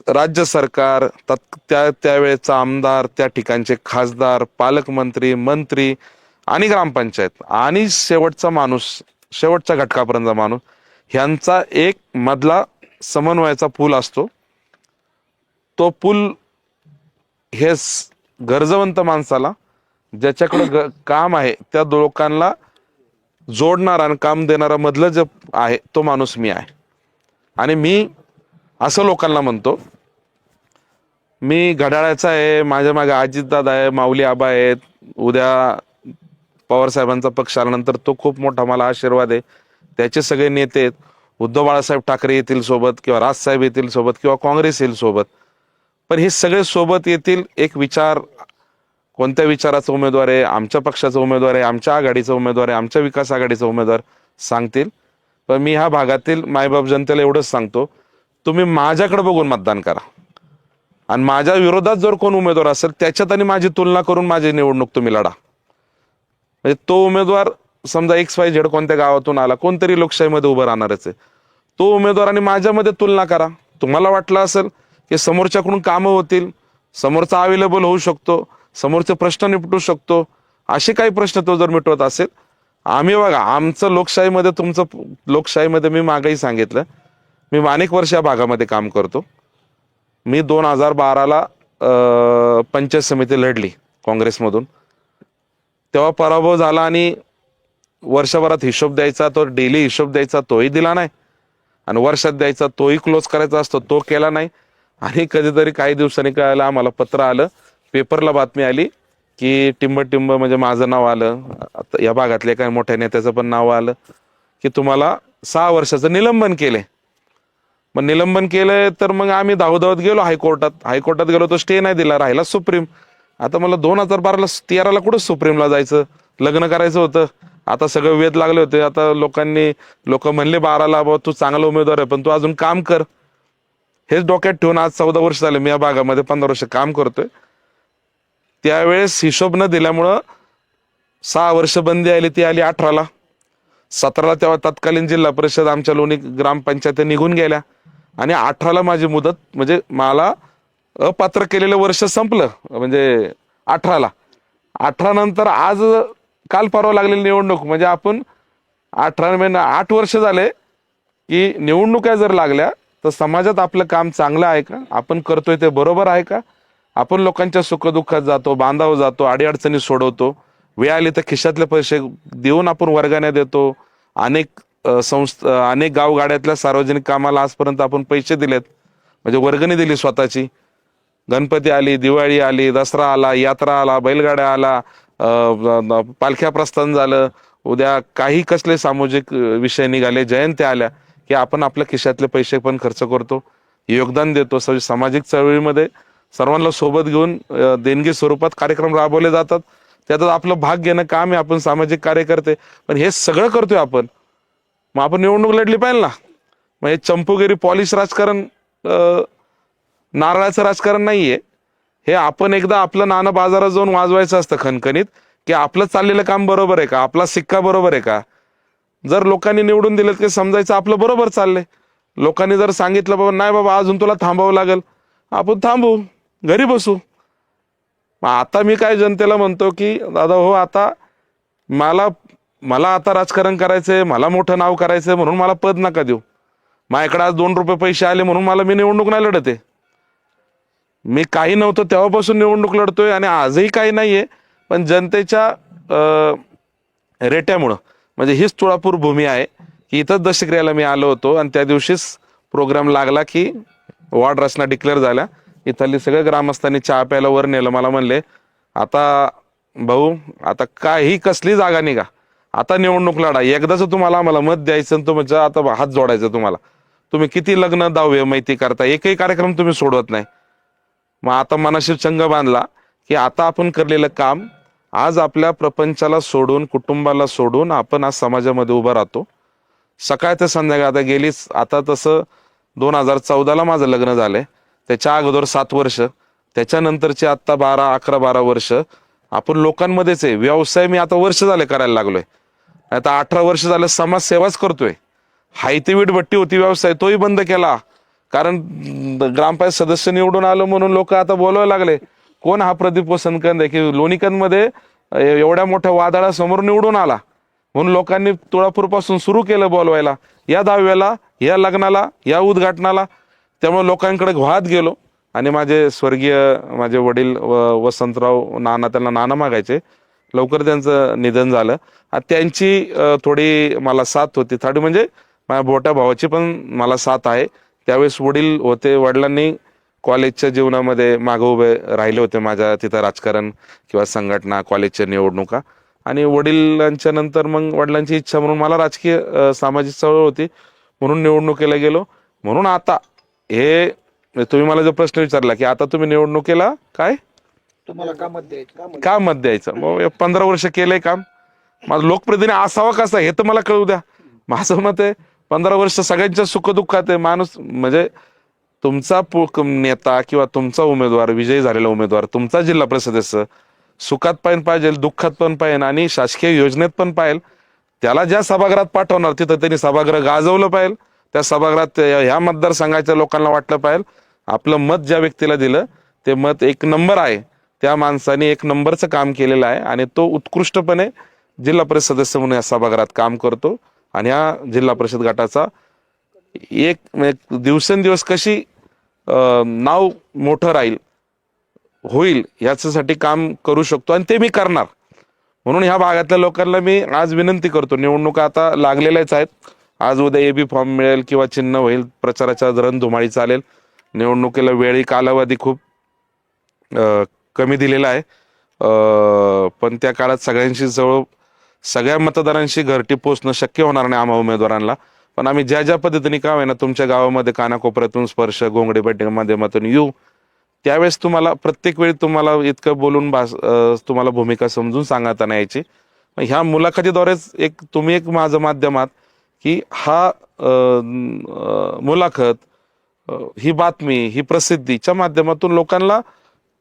Speaker 3: राज्य सरकार त्यावेळेचा आमदार त्या ठिकाणचे खासदार पालकमंत्री मंत्री आणि ग्रामपंचायत आणि शेवटचा माणूस शेवटच्या घटकापर्यंतचा माणूस ह्यांचा एक मधला समन्वयाचा पूल असतो. तो पूल हे गरजवंत माणसाला ज्याच्याकडे काम आहे त्या लोकांना जोडणारा आणि काम देणारा मधलं जे आहे तो माणूस मी आहे. आणि मी असं लोकांना म्हणतो मी घड्याळाचा आहे, माझ्या मागे अजितदादा आहे, माऊली आबा आहेत, उद्या पवारसाहेबांचा पक्ष आल्यानंतर तो खूप मोठा मला आशीर्वाद आहे. त्याचे सगळे नेते आहेत, उद्धव बाळासाहेब ठाकरे येतील सोबत किंवा राजसाहेब येतील सोबत किंवा काँग्रेस येईल सोबत. पण हे सगळे सोबत येतील एक विचार कोणत्या विचाराचा उमेदवार आहे, आमच्या पक्षाचा उमेदवार आहे, आमच्या आघाडीचा उमेदवार आहे, आमच्या विकास आघाडीचा उमेदवार सांगतील. पण मी ह्या भागातील मायबाप जनतेला एवढंच सांगतो तुम्ही माझ्याकडे बघून मतदान करा आणि माझ्या विरोधात जर कोण उमेदवार असेल त्याच्यात आणि माझी तुलना करून माझी निवडणूक तुम्ही लढा. म्हणजे तो उमेदवार समजा XYZ कोणत्या गावातून आला कोणतरी लोकशाहीमध्ये उभं राहणारच आहे. तो उमेदवार आणि माझ्यामध्ये तुलना करा. तुम्हाला वाटलं असेल की समोरच्याकडून कामं होतील, समोरचा अवेलेबल होऊ शकतो, समोरचे प्रश्न निपटू शकतो, असे काही प्रश्न तो जर मिटवत असेल आम्ही बघा आमचं लोकशाहीमध्ये तुमचं लोकशाहीमध्ये मी मागेही सांगितलं मी अनेक वर्ष या भागामध्ये काम करतो. मी 2012ला पंचायत समिती लढली काँग्रेसमधून. तेव्हा पराभव झाला आणि वर्षभरात हिशोब द्यायचा तो डेली हिशोब द्यायचा तोही दिला नाही आणि वर्षात द्यायचा तोही क्लोज करायचा असतो तो केला नाही. आणि कधीतरी काही दिवसांनी कळालं आम्हाला पत्र आलं पेपरला बातमी आली की टिंब म्हणजे माझं नाव आलं, या भागातल्या काही मोठ्या नेत्याचं पण नाव आलं की तुम्हाला 6 वर्षाचं निलंबन केले. मग निलंबन केलंय तर मग आम्ही धावत गेलो हायकोर्टात गेलो तो स्टे नाही दिला, राहिला सुप्रीम. आता मला 2013ला कुठं सुप्रीमला जायचं, लग्न करायचं होतं. आता सगळं वेध लागले होते. आता लोक म्हणले 12ला बाबा तू चांगला उमेदवार आहे पण तू अजून काम कर. हेच डोक्यात ठेवून आज 14 वर्ष झाले मी या भागामध्ये 15 वर्ष काम करतोय. त्यावेळेस हिशोब न दिल्यामुळं 6 वर्ष बंदी आली, ती आली 18ला. 17ला तेव्हा तत्कालीन जिल्हा परिषद आमच्या लोणी ग्रामपंचायत निघून गेल्या आणि 18ला माझी मुदत म्हणजे मला अपात्र केलेलं वर्ष संपलं म्हणजे 18ला. 18 नंतर आज काल परवा लागलेली निवडणूक म्हणजे आपण 18 महिने 8 वर्ष झाले की निवडणुका जर लागल्या तर समाजात आपलं काम चांगलं आहे का, आपण करतोय ते बरोबर आहे का, आपण लोकांच्या सुखदुःखात जातो, बांधावर जातो, अडीअडचणी सोडवतो, वेळ आली तर खिशातले पैसे देऊन आपण वर्गाने देतो. अनेक गावगाड्यातल्या सार्वजनिक कामाला आजपर्यंत आपण पैसे दिलेत म्हणजे वर्गणी दिली स्वतःची. गणपती आली, दिवाळी आली, दसरा आला, यात्रा आला, बैलगाड्या आला, पालख्या प्रस्थान झालं, उद्या काही कसले सामाजिक विषय निघाले, जयंत्या आल्या की आपण आपल्या खिशातले पैसे पण खर्च करतो, योगदान देतो. सामाजिक चळवळीमध्ये सर्वांना सोबत घेऊन देणगी स्वरूपात कार्यक्रम राबवले जातात. त्यातच आपलं भाग घेणं काम आहे. आपण सामाजिक कार्यकर्ते पण हे सगळं करतोय आपण. मग आपण निवडणूक लढली पाहिजे ना. मग हे चंपूगिरी पॉलिश राजकारण नारळाचं राजकारण नाहीये. हे आपण एकदा आपलं नाणं बाजारात जाऊन वाजवायचं असतं खणखणीत की आपलं चाललेलं काम बरोबर आहे का, आपला सिक्का बरोबर आहे का. जर लोकांनी निवडून दिलं की समजायचं आपलं बरोबर चाललंय. लोकांनी जर सांगितलं बाबा नाही बाबा अजून तुला थांबावं लागेल, आपण थांबू, घरी बसू. मग आता मी काय जनतेला म्हणतो की दादा हो, आता मला आता राजकारण करायचंय, मला मोठं नाव करायचंय म्हणून मला पद नका देऊ. माझ्याकडे आज 2 रुपये पैसे आले म्हणून मी निवडणूक नाही लढत आहे. मी काही नव्हतं तेव्हापासून निवडणूक लढतोय आणि आजही काही नाहीये, पण जनतेच्या रेट्यामुळं, म्हणजे हीच तुळापूर भूमी आहे की इथंच दशक्रियाला मी आलो होतो आणि त्या दिवशीच प्रोग्राम लागला की वॉर्ड रचना डिक्लेअर झाल्या. इथली सगळ्या ग्रामस्थांनी चहा प्यायला वर नेलं. मला म्हणले आता भाऊ, आता काही कसली जागा निघा, आता निवडणूक लढा, एकदाच तुम्हाला आम्हाला मत द्यायचं आणि तुमचं आता हात जोडायचं तुम्हाला. तुम्ही किती लग्न दहावे माहिती करता, एकही कार्यक्रम तुम्ही सोडवत नाही. मग आता मनाशी चंग बांधला की आता आपण करलेलं काम आज आपल्या प्रपंचाला सोडून, कुटुंबाला सोडून आपण आज समाजामध्ये उभं राहतो. सकाळ ते संध्याकाळ आता तसं 2014ला माझं लग्न झालंय, त्याच्या अगोदर 7 वर्ष, त्याच्यानंतरचे आता 11-12 वर्ष आपण लोकांमध्येच आहे. व्यवसाय मी आता वर्ष झाले करायला लागलोय, आता 18 वर्ष झालं समाजसेवाच करतोय. हायती वीटभट्टी होती व्यवसाय, तोही बंद केला, कारण ग्रामपंचायत सदस्य निवडून आलो म्हणून लोक आता बोलायला लागले कोण हा प्रदीप वसंतकंद आहे, की लोणीकंदमध्ये एवढ्या मोठ्या वादळासमोर निवडून आला म्हणून लोकांनी तुळापूर पासून सुरू केलं बोलवायला, या दहाव्याला, या लग्नाला, या उद्घाटनाला. त्यामुळे लोकांकडे वाहत गेलो आणि माझे वडील वसंतराव नाना, त्यांना नाना मागायचे, लवकर त्यांचं निधन झालं. त्यांची थोडी मला साथ होती, थोडी म्हणजे माझ्या मोठ्या भावाची पण मला साथ आहे. त्यावेळेस वडील होते, वडिलांनी कॉलेजच्या जीवनामध्ये मागे उभे राहिले होते माझ्या तिथं, राजकारण किंवा संघटना, कॉलेजच्या निवडणुका. आणि वडिलांच्या नंतर मग वडिलांची इच्छा म्हणून मला राजकीय सामाजिक चळवळ होती म्हणून निवडणुकीला गेलो. म्हणून आता हे तुम्ही मला जो प्रश्न विचारला की आता तुम्ही निवडणुकीला काय
Speaker 1: तुम्हाला का मत द्यायचं,
Speaker 3: का मत द्यायचं, मग 15 वर्ष केलंय काम. माझं लोकप्रतिनिधी असावा कसा हे तर मला कळू द्या. माझं मत आहे 15 वर्ष सगळ्यांच्या सुखदुःखात आहे माणूस. म्हणजे तुमचा नेता किंवा तुमचा उमेदवार, विजयी झालेला उमेदवार, तुमचा जिल्हा परिषद सदस्य सुखात पण पाहिजे, दुःखात पण पाहिजे आणि शासकीय योजनेत पण पाहिजे. त्याला ज्या सभागृहात पाठवणार तिथं त्यांनी सभागृह गाजवलं पाहिजे. त्या सभागृहात ह्या मतदारसंघाच्या लोकांना वाटलं पाहिजे आपलं मत ज्या व्यक्तीला दिलं ते मत 1 नंबर आहे, त्या माणसाने 1 नंबरचं काम केलेलं आहे आणि तो उत्कृष्टपणे जिल्हा परिषद सदस्य म्हणून या सभागृहात काम करतो. आणि या जिल्हा परिषद गटाचा एक दिवसेंदिवस कशी नाव मोठं होईल याच्यासाठी काम करू शकतो आणि ते मी करणार. म्हणून ह्या भागातल्या लोकांना मी आज विनंती करतो, निवडणुका आता लागलेल्याच आहेत, आज उद्या AB फॉर्म मिळेल किंवा चिन्ह होईल, प्रचाराच्या रणधुमाळी चालेल. निवडणुकीला वेळी कालावधी खूप कमी दिलेला आहे, पण त्या काळात सगळ्या मतदारांशी घरटी पोचणं शक्य होणार नाही आम्हा उमेदवारांना. पण आम्ही ज्या पद्धतीने का होईना तुमच्या गावामध्ये कानाकोपऱ्यातून स्पर्श, घोंगडी बैठक माध्यमातून येऊ, त्यावेळेस तुम्हाला प्रत्येक वेळी तुम्हाला इतकं बोलून तुम्हाला भूमिका समजून सांगता नाही यायची. ह्या मुलाखतीद्वारेच तुम्ही माझं माध्यमात की हा मुलाखत, ही बातमी, ही प्रसिद्धीच्या माध्यमातून लोकांना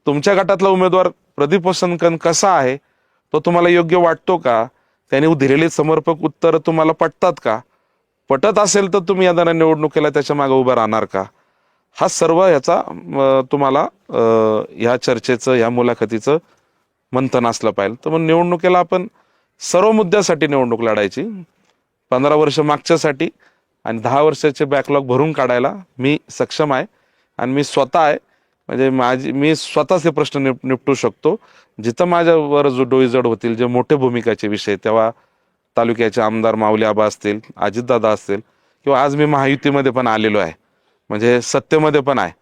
Speaker 3: तुमच्या गटातला उमेदवार प्रदीप वसंतकंद कसा आहे, तो तुम्हाला योग्य वाटतो का, त्याने दिलेले समर्पक उत्तर तुम्हाला पटतात का, पटत असेल तर तुम्ही या निवडणुकीला त्याच्या मागे उभं राहणार का, हा सर्व ह्याचा तुम्हाला ह्या चर्चेचं, ह्या मुलाखतीचं मंथन असलं पाहिजे. तर मग निवडणुकीला आपण सर्व मुद्द्यासाठी निवडणूक लढायची, 15 वर्ष मागच्यासाठी आणि 10 वर्षाचे बॅकलॉग भरून काढायला मी सक्षम आहे. आणि मी स्वतः आहे, म्हणजे मी स्वतःच हे प्रश्न निपटू शकतो. जिथं माझ्यावर जो डोईजड होतील, जे मोठे भूमिकाचे विषय, तेव्हा तालुक्याचे आमदार माऊली आबा असतील, अजितदादा असतील, किंवा आज मी महायुतीमध्ये पण आलेलो आहे, म्हणजे सत्तेमध्ये पण आहे.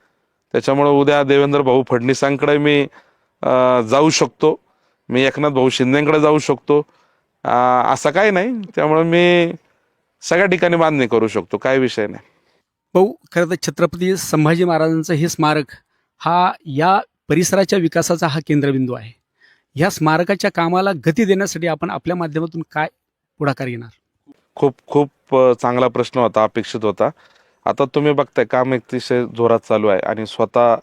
Speaker 3: त्याच्यामुळे उद्या देवेंद्र भाऊ फडणवीसांकडे मी जाऊ शकतो, मी एकनाथ भाऊ शिंदेकडे जाऊ शकतो, असं काही नाही. त्यामुळे मी सगळ्या ठिकाणी बांधणी करू शकतो, काय विषय नाही.
Speaker 2: भाऊ, खरं तर छत्रपती संभाजी महाराजांचं हे स्मारक हा या परिसराच्या विकासाचा हा केंद्रबिंदू आहे. या स्मारकाच्या कामाला गती देण्यासाठी आपण आपल्या माध्यमातून काय पुढाकार घेणार?
Speaker 3: खूप चांगला प्रश्न होता, अपेक्षित होता. आता तुम्ही बघताय काम अतिशय जोरात चालू आहे आणि स्वतः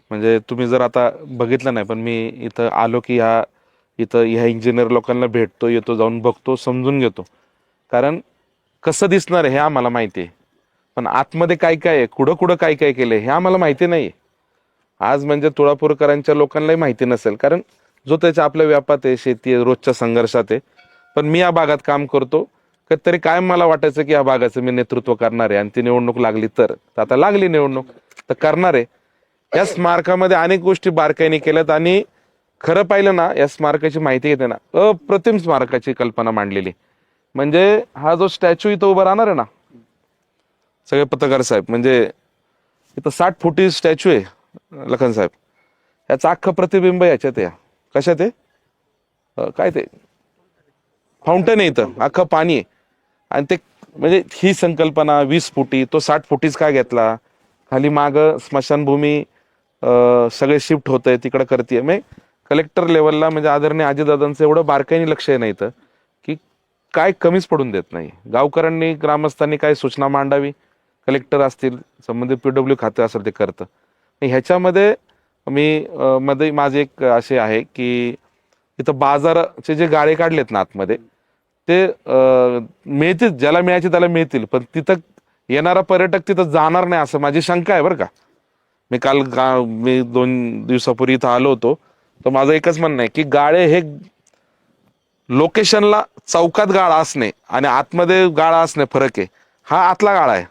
Speaker 3: म्हणजे तुम्ही जर आता बघितलं नाही, पण मी इथं आलो की इथं ह्या इंजिनियर लोकांना भेटतो, येतो, जाऊन बघतो, समजून घेतो. कारण कसं दिसणार हे आम्हाला माहिती आहे, पण आतमध्ये काय काय आहे, कुठं काय काय केलंय हे आम्हाला माहिती नाही. आज म्हणजे तुळापूरकरांच्या लोकांनाही माहिती नसेल, कारण जो त्याच्या आपल्या व्यापात आहे, शेती आहे, रोजच्या संघर्षात आहे. पण मी या भागात काम करतो, कधीतरी कायम मला वाटायचं की या भागाचं मी नेतृत्व करणार आहे, आणि ती निवडणूक लागली तर आता लागली निवडणूक तर करणार आहे. या स्मारकामध्ये अनेक गोष्टी बारकाईने केल्यात, आणि खरं पाहिलं ना, या स्मारकाची माहिती घेते ना, अप्रतिम स्मारकाची कल्पना मांडलेली. म्हणजे हा जो स्टॅच्यू इथं उभा राहणार आहे ना, सगळे पत्रकार साहेब, म्हणजे इथं 60 फुटी स्टॅच्यू आहे लखन साहेब, याचं अख्खं प्रतिबिंब याच्यात आहे. कशात आहे? काय ते फाउंटन आहे इथं, अख्खं पाणी आहे. आणि ते म्हणजे ही संकल्पना 20 फुटी, तो 60 फुटीच का घेतला? खाली माग स्मशानभूमी सगळे शिफ्ट होत आहे, तिकडे करते. म्हणजे कलेक्टर लेवलला म्हणजे आदरणीय अजितदादांचं एवढं बारकाईने लक्ष आहे ना इथं, की काय कमीच पडून देत नाही. गावकऱ्यांनी, ग्रामस्थांनी काय सूचना मांडावी, कलेक्टर असतील, संबंधित PW खाते असेल ते करतं. ह्याच्यामध्ये मी मध्ये माझे एक असे आहे की इथं बाजाराचे जे गाळे काढलेत ना आतमध्ये, ते मिळतील, ज्याला मिळायचे त्याला मिळतील, पण तिथं येणारा पर्यटक तिथं जाणार नाही असं माझी शंका आहे बरं का. मी 2 दिवसापूर्वी इथं आलो होतो, तर माझं एकच म्हणणं आहे की गाळे हे लोकेशनला चौकात गाळा असणे आणि आतमध्ये गाळा असणे फरक आहे. हा आतला गाळा आहे,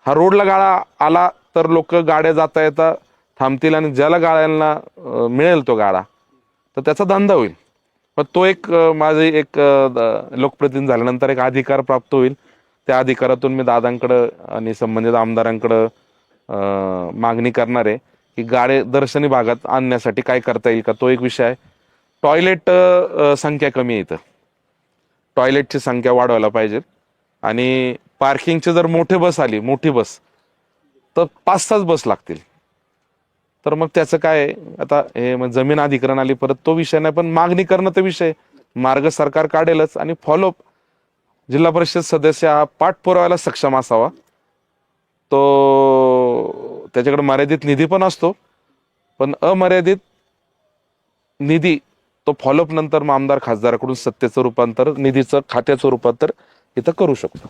Speaker 3: हा रोडला गाळा आला तर लोक गाड्या जाता येता थांबतील, आणि ज्याला गाळ्यांना मिळेल तो गाळा तर त्याचा धंदा होईल. पण तो एक माझे एक लोकप्रतिनिधी झाल्यानंतर एक अधिकार प्राप्त होईल. त्या अधिकारातून मी दादांकडं आणि संबंधित आमदारांकडं मागणी करणार आहे की गाडे दर्शनी भागात आणण्यासाठी काय करता येईल का, तो एक विषय आहे. टॉयलेट संख्या कमी आहे इथं, टॉयलेटची संख्या वाढवायला पाहिजे. आणि पार्किंगचे जर मोठी बस तर 5-6 बस लागतील. तर मग त्याचं काय आहे, आता हे मग जमीन अधिग्रहण आली परत तो विषय नाही, पण मागणी करणं तर विषय. मार्ग सरकार काढेलच, आणि फॉलोअप जिल्हा परिषद सदस्य हा पाठपुराव्याला सक्षम असावा. तो त्याच्याकडे मर्यादित निधी पण असतो, पण अमर्यादित निधी तो फॉलोअप नंतर मग आमदार खासदाराकडून सत्तेचं रूपांतर, निधीचं खात्याचं रूपांतर इथं करू शकतो.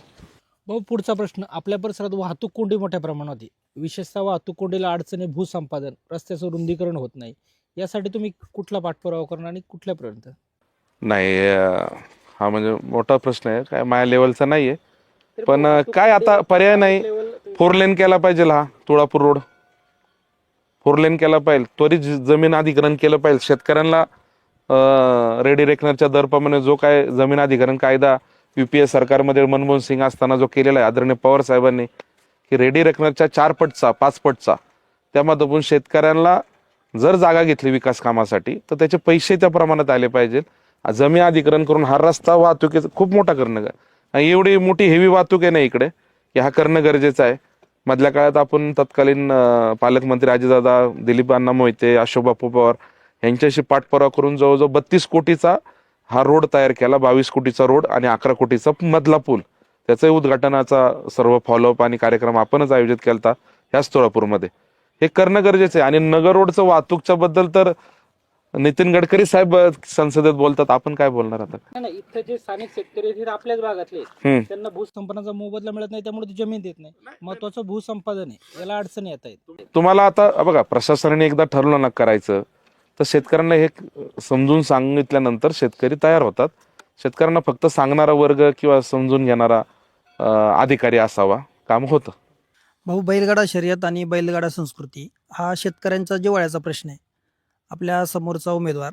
Speaker 4: भाऊ, पुढचा प्रश्न. आपल्या परिसरात वाहतूक कोंडी मोठ्या प्रमाणात आहे. विशेषतः वाहतूक कोंडीला अडचणी भूसंपादन, रस्त्याचं रुंदीकरण होत नाही. यासाठी तुम्ही कुठला पाठपुरावा करणार आणि कुठल्यापर्यंत?
Speaker 3: नाही, हा म्हणजे मोठा प्रश्न आहे, काय माझ्या लेवलचा नाहीये. पण काय आता पर्याय नाही, 4 लेन केला पाहिजे. हा तुळापूर रोड 4 लेन केला पाहिजे, त्वरित जमीन अधिग्रहण केलं पाहिजे. शेतकऱ्यांना रेडी रेकनरच्या दरप्रमाणे जो काय जमीन अधिग्रहण कायदा UPA सरकारमध्ये मनमोहन सिंग असताना जो केलेला आहे आदरणीय पवार साहेबांनी, की रेडी रेकनरच्या 4 पटचा 5 पटचा, त्यामधून शेतकऱ्यांना जर जागा घेतली विकास कामासाठी तर त्याचे पैसे त्या प्रमाणात आले पाहिजेत. जमीन अधिग्रहण करून हा रस्ता वाहतुकीचा खूप मोठा करणं, एवढी मोठी हेवी वाहतूक आहे ना इकडे, की हा करणं गरजेचं आहे. मधल्या काळात आपण तत्कालीन पालकमंत्री अजितदादा, दिलीप अण्णा मोहिते, अशोक बापू पवार यांच्याशी पाठपुरावा करून जवळजवळ 32 कोटीचा हा रोड तयार केला. 22 कोटीचा रोड आणि 11 कोटीचा मधला पूल, त्याचं उद्घाटनाचा सर्व फॉलोअप आणि कार्यक्रम आपणच आयोजित केला ह्याच तुळापूरमध्ये. हे करणं गरजेचं आहे. आणि नगर रोडचं वाहतूकच्या बद्दल तर नितीन गडकरी साहेब संसदेत बोलतात, आपण काय बोलणार आता?
Speaker 4: नाही, इथं जे स्थानिक शेतकरी आहेत हे आपल्याच भागातले आहेत. त्यांना भूसंपादनाचा मोबदला मिळत नाही, त्यामुळे ती जमीन देत नाही. महत्वाचं भूसंपादन आहे, याला अडचणी येत आहेत.
Speaker 3: तुम्हाला आता बघा, प्रशासनाने एकदा ठरवलं ना करायचं, तर शेतकऱ्यांना हे समजून सांगितल्यानंतर शेतकरी तयार होतात. शेतकऱ्यांना फक्त सांगणारा वर्ग किंवा समजून घेणारा अधिकारी असावा, काम होतं.
Speaker 5: भाऊ, बैलगाडा शर्यत आणि बैलगाडा संस्कृती हा शेतकऱ्यांचा जिव्हाळ्याचा प्रश्न आहे. आपल्या समोरचा उमेदवार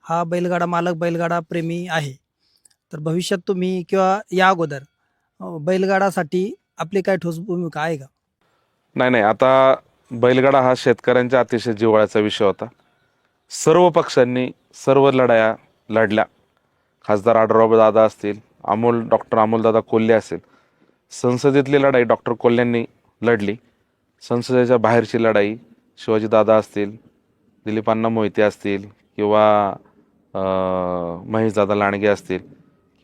Speaker 5: हा बैलगाडा मालक, बैलगाडा प्रेमी आहे. तर भविष्यात तुम्ही किंवा या अगोदर बैलगाडासाठी आपली काय ठोस भूमिका आहे का?
Speaker 3: नाही, आता बैलगाडा हा शेतकऱ्यांच्या अतिशय जिव्हाळ्याचा विषय होता. सर्व पक्षांनी सर्व लढाया लढल्या. खासदार आढळराव दादा असतील, डॉक्टर अमोलदादा कोल्हे असेल. संसदेतली लढाई डॉक्टर कोल्ह्यांनी लढली. संसदेच्या बाहेरची लढाई शिवाजीदादा असतील, दिलीपांना मोहिते असतील, किंवा महेशदादा लांडगे असतील,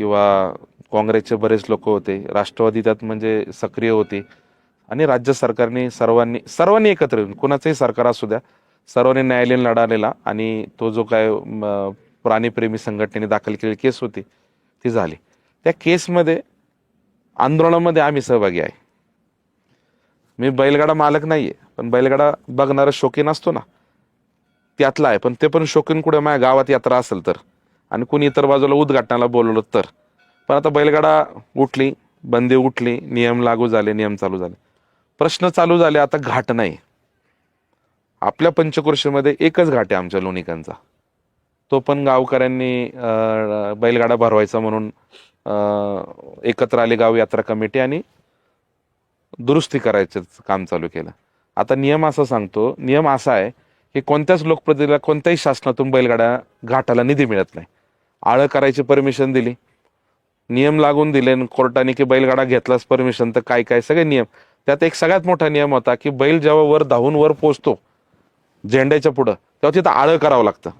Speaker 3: किंवा काँग्रेसचे बरेच लोक होते, राष्ट्रवादी त्यात म्हणजे सक्रिय होते. आणि राज्य सरकारने सर्वांनी एकत्र येऊन, कोणाचंही सरकार असू द्या, सर्वांनी न्यायालयीन लढालेला. आणि तो जो काय प्राणीप्रेमी संघटनेने दाखल केलेली केस होती ती झाली. त्या केसमध्ये, आंदोलनामध्ये आम्ही सहभागी आहे. मी बैलगाडा मालक नाहीये, पण बैलगाडा बघणारा शौकीन असतो ना, त्यातला आहे. पण ते पण शौकीन कुठे माझ्या गावात यात्रा असेल तर, आणि कुणी इतर बाजूला उद्घाटनाला बोलवलं तर. पण आता बैलगाडा उठली, बंदी उठली, नियम लागू झाले, नियम चालू झाले, प्रश्न चालू झाले. आता घाट नाही. आपल्या पंचक्रोशीमध्ये एकच घाट आहे आमच्या लोणीकांचा. तो पण गावकऱ्यांनी बैलगाडा भरवायचा म्हणून एकत्र आले गाव यात्रा कमिटी आणि दुरुस्ती करायचं काम चालू केलं. आता नियम असा सांगतो, नियम असा आहे की कोणत्याच लोकप्रतिनिधीला कोणत्याही शासनातून बैलगाडा घाटाला निधी मिळत नाही. आळं करायची परमिशन दिली, नियम लागून दिले कोर्टाने की बैलगाडा घेतलाच परमिशन तर काय काय सगळे नियम. त्यात एक सगळ्यात मोठा नियम होता की बैल जेव्हा वर धावून वर पोचतो झेंड्याच्या पुढं, तेव्हा तिथं आळं करावं लागतं.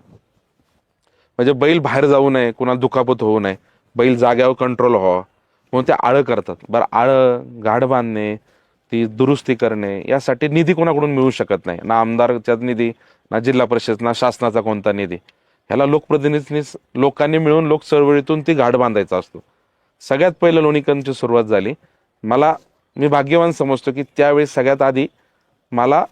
Speaker 3: म्हणजे बैल बाहेर जाऊ नये, कुणाला दुखापत होऊ नये, बैल जाग्यावर कंट्रोल व्हावा म्हणून ते आळं करतात. बरं, आळं, गाढ बांधणे, ती दुरुस्ती करणे यासाठी निधी कोणाकडून मिळू शकत नाही. ना आमदारचा निधी, ना जिल्हा परिषद, ना शासनाचा कोणता निधी. ह्याला लोकप्रतिनिधींनी, लोकांनी मिळून लोक चळवळीतून ती घाट बांधायचा असतो. सगळ्यात पहिलं लोणीकरांची सुरुवात झाली. मी भाग्यवान समजतो की त्यावेळेस सगळ्यात आधी मला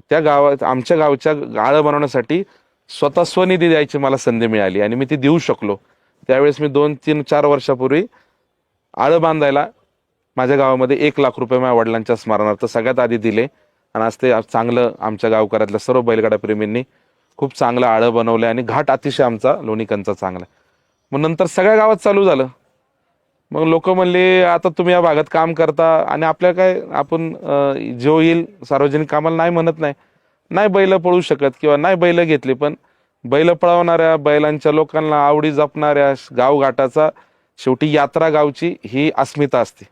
Speaker 3: त्या गावात, आमच्या गावच्या आळं बनवण्यासाठी स्वतः स्वनिधी द्यायची मला संधी मिळाली आणि मी ती देऊ शकलो. त्यावेळेस मी 2-3-4 वर्षापूर्वी आळं बांधायला माझ्या गावामध्ये 1 लाख रुपये माझ्या वडिलांच्या स्मरणार्थ सगळ्यात आधी दिले. आणि आज ते चांगलं आमच्या गावकऱ्यातल्या सर्व बैलगाडा प्रेमींनी खूप चांगलं आळं बनवलं आणि घाट अतिशय आमचा लोणीकरांचा चांगला. मग नंतर सगळ्या गावात चालू झालं. मग लोक म्हणले आता तुम्ही या भागात काम करता आणि आपल्या काय, आपण जो येईल सार्वजनिक कामाला नाही म्हणत नाही, नाही बैल पळू शकत किंवा नाही बैल घेतली, पण बैल पळवणाऱ्या, बैलांच्या लोकांना आवडी जपणाऱ्या गावघाटाचा शेवटी यात्रा गावची ही अस्मिता असते.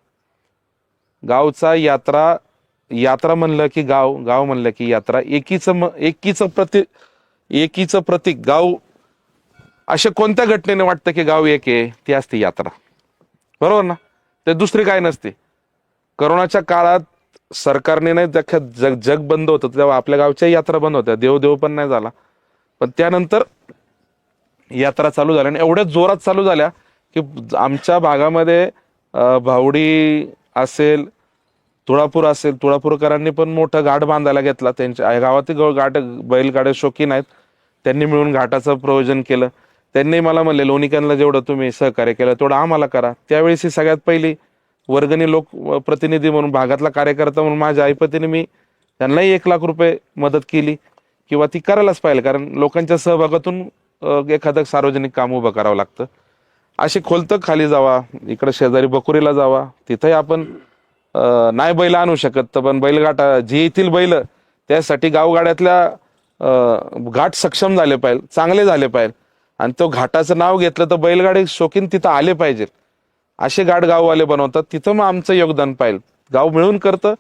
Speaker 3: गावचा यात्रा म्हणलं की गाव, गाव म्हणलं की यात्रा, एकीचं प्रतीक गाव. अशा कोणत्या घटनेने वाटतं की गाव एक आहे, ती असते यात्रा. बरोबर ना? ते दुसरी काय नसते. करोनाच्या काळात सरकारने नाही, जग बंद होतं तेव्हा आपल्या गावच्या यात्रा बंद होत्या, देव पण नाही झाला. पण त्यानंतर यात्रा चालू झाल्या आणि एवढ्या जोरात चालू झाल्या की आमच्या भागामध्ये भावडी असेल, तुळापूर असेल, तुळापूरकरांनी पण मोठं घाट बांधायला घेतला. त्यांच्या गावातील घाट बैलगाड्या शौकीन आहेत, त्यांनी मिळून घाटाचं प्रयोजन केलं. त्यांनी मला म्हणले लोणीकरांना जेवढं तुम्ही सहकार्य केलं तेवढं आम्हाला करा. त्यावेळेस ही सगळ्यात पहिली वर्गणी लोक प्रतिनिधी म्हणून, भागातला कार्यकर्ता म्हणून माझ्या आईपतीने मी त्यांनाही 1 लाख रुपये मदत केली किंवा ती करायलाच पाहिजे, कारण लोकांच्या सहभागातून एखादं सार्वजनिक काम उभं करावं लागतं. असे खोलतं खाली जावा, इकडे शेजारी बकुरीला जावा, तिथंही आपण नाही बैल आणू शकत, तर पण बैलगाठा जे येथील बैल त्यासाठी गावगाड्यातल्या घाट सक्षम झाले पाहिजे, चांगले झाले पाहिजे. आणि तो घाटाचं नाव घेतलं तर बैलगाडी शौकीन तिथं आले पाहिजेत, असे घाट गाववाले बनवतात. तिथं मग आमचं योगदान पाहिजे. गाव मिळून करतं,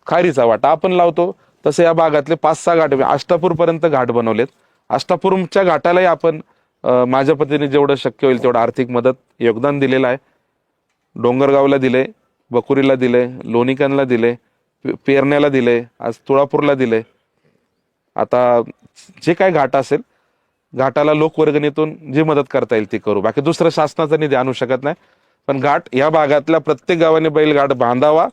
Speaker 3: खारीचा वाटा आपण लावतो. तसं या भागातले 5-6 घाट, अष्टापूरपर्यंत घाट बनवलेत. अष्टापूरच्या घाटालाही आपण माझ्या पतीने जेवढं शक्य होईल तेवढं आर्थिक मदत, योगदान दिलेलं आहे. डोंगरगावला दिले, बकुरीला दिले, लोणीकरांना दिले, पेरण्याला दिले, आज तुळापूरला दिले. आता जे काय घाट असेल, घाटाला लोकवर्गणीतून जी मदत करता येईल ती करू. बाकी दुसरं शासनाचा निधी आणू शकत नाही. पण घाट या भागातल्या प्रत्येक गावाने बैलघाट बांधावा.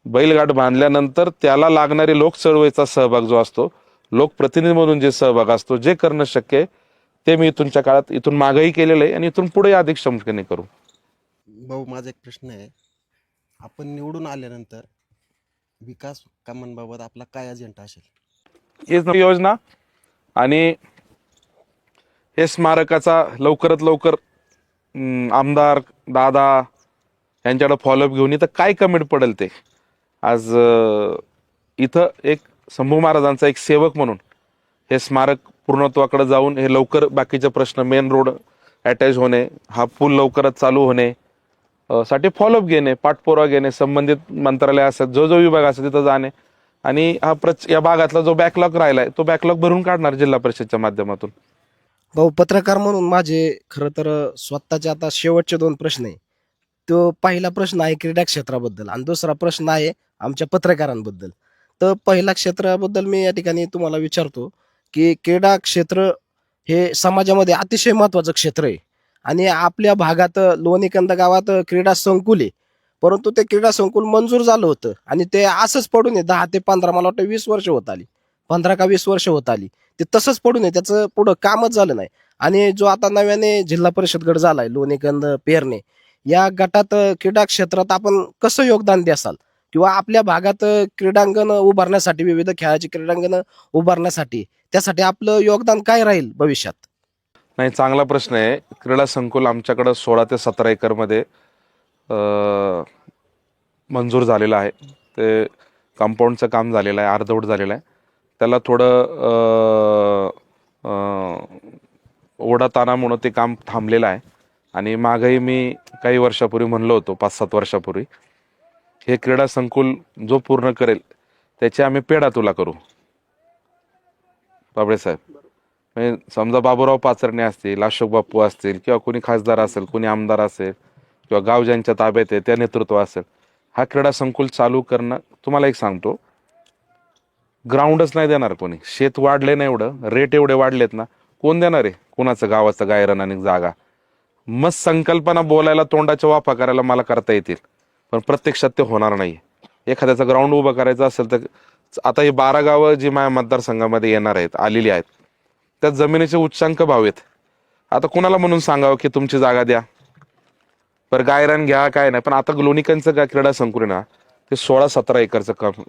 Speaker 3: बैलघाट बांधल्यानंतर त्याला लागणारी लोक चळवळीचा सहभाग जो असतो, लोकप्रतिनिधी म्हणून जे सहभाग असतो, जे करणं शक्य आहे ते मी इथूनच्या काळात, इथून मागही केलेलं आहे आणि इथून पुढे अधिक क्षमतेने करू.
Speaker 6: भाऊ, माझा एक प्रश्न आहे. आपण निवडून आल्यानंतर विकास कामांबाबत आपला काय अजेंडा असेल?
Speaker 3: हीच योजना आणि हे स्मारकाचा लवकरात लवकर आमदार दादा यांच्याकडे फॉलोअप घेऊन इथं काय कमेंट पडेल ते. आज इथं एक शंभू महाराजांचा एक सेवक म्हणून हे स्मारक पूर्णत्वाकडे जाऊन हे लवकर बाकीचे प्रश्न, मेन रोड अटॅच होणे, हा पूल लवकरच चालू होणे साठी फॉलोअप घेणे, पाठपुरावा घेणे, संबंधित मंत्रालय असतात, जो विभाग असतात तिथं जाणे आणि या भागातला जो बॅकलॉग राहिलाय तो बॅकलॉग भरून काढणार जिल्हा परिषदच्या माध्यमातून.
Speaker 7: भाऊ, पत्रकार म्हणून माझे खरं तर स्वतःचे आता शेवटचे 2 प्रश्न आहे. तो पहिला प्रश्न आहे क्रीडा क्षेत्राबद्दल आणि दुसरा प्रश्न आहे आमच्या पत्रकारांबद्दल. तर पहिल्या क्षेत्राबद्दल मी या ठिकाणी तुम्हाला विचारतो की क्रीडा क्षेत्र हे समाजामध्ये अतिशय महत्त्वाचं क्षेत्र आहे आणि आपल्या भागात लोणीकंद गावात क्रीडा संकुल आहे, परंतु ते क्रीडा संकुल मंजूर झालं होतं आणि ते असंच पडून आहे 10 ते 15 मला वाटतं 20 वर्ष होत आली, 15 का 20 वर्ष होत आली. ते तसंच पडून आहे, त्याचं पुढं कामच झालं नाही. आणि जो आता नव्याने जिल्हा परिषद गट झालाय लोणीकंद पेरणे, या गटात क्रीडा क्षेत्रात आपण कसं योगदान द्याल किंवा आपल्या भागात क्रीडांगण उभारण्यासाठी, विविध खेळाची क्रीडांगण उभारण्यासाठी, त्यासाठी आपलं योगदान काय राहील भविष्यात?
Speaker 3: नाही, चांगला प्रश्न आहे. क्रीडा संकुल आमच्याकडं 16 ते 17 एकरमध्ये मंजूर झालेलं आहे. ते कंपाऊंडचं काम झालेलं आहे, अर्धवट झालेलं आहे. त्याला थोडं ओढाताणामुळं ते काम थांबलेलं आहे. आणि मागही मी काही वर्षापूर्वी म्हणलो होतो, 5-7 वर्षापूर्वी, हे क्रीडा संकुल जो पूर्ण करेल त्याची आम्ही पेडातुला करू. बाबळे साहेब, म्हणजे समजा बाबूराव पाचरणे असतील, अशोक बापू असतील, किंवा कोणी खासदार असेल, कोणी आमदार असेल, किंवा गाव ज्यांच्या ताब्यात आहे त्या नेतृत्व असेल, हा क्रीडा संकुल चालू करणं, तुम्हाला एक सांगतो, ग्राउंडच नाही देणार कोणी. शेत वाढले ना एवढं, रेट एवढे वाढलेत ना, कोण देणार आहे कुणाचं गावाचं गायरान आणि जागा? मस्त संकल्पना बोलायला, तोंडाच्या वाफा करायला मला करता येतील, पण प्रत्यक्षात ते होणार नाही. एखाद्याचं ग्राउंड उभं करायचं असेल तर आता ही 12 गावं जी माझ्या मतदारसंघामध्ये येणार आहेत, आलेली आहेत, त्या जमिनीचे उच्चांक भाव आहेत. आता कुणाला म्हणून सांगावं की तुमची जागा द्या, बरं गायरान घ्या, काय नाही. पण आता लोणीकंदचं काय क्रीडा संकुल ना, ते 16-17 एकरचं काम,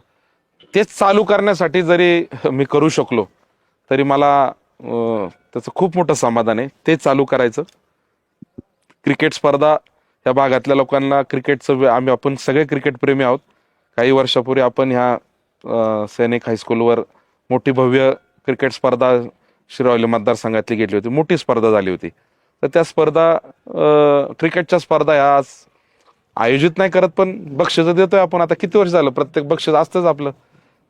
Speaker 3: तेच चालू करण्यासाठी जरी मी करू शकलो तरी मला त्याचं खूप मोठं समाधान आहे. ते चालू करायचं. क्रिकेट स्पर्धा या भागातल्या लोकांना, क्रिकेटचं आपण सगळे क्रिकेट प्रेमी आहोत. काही वर्षापूर्वी आपण ह्या सैनिक हायस्कूलवर मोठी भव्य क्रिकेट स्पर्धा शिरवली मतदारसंघातली घेतली होती, मोठी स्पर्धा झाली होती. तर त्या स्पर्धा, क्रिकेटच्या स्पर्धा ह्या आज आयोजित नाही करत, पण बक्षीस देतोय आपण. आता किती वर्ष झालं प्रत्येक बक्षीस असतंच आपलं.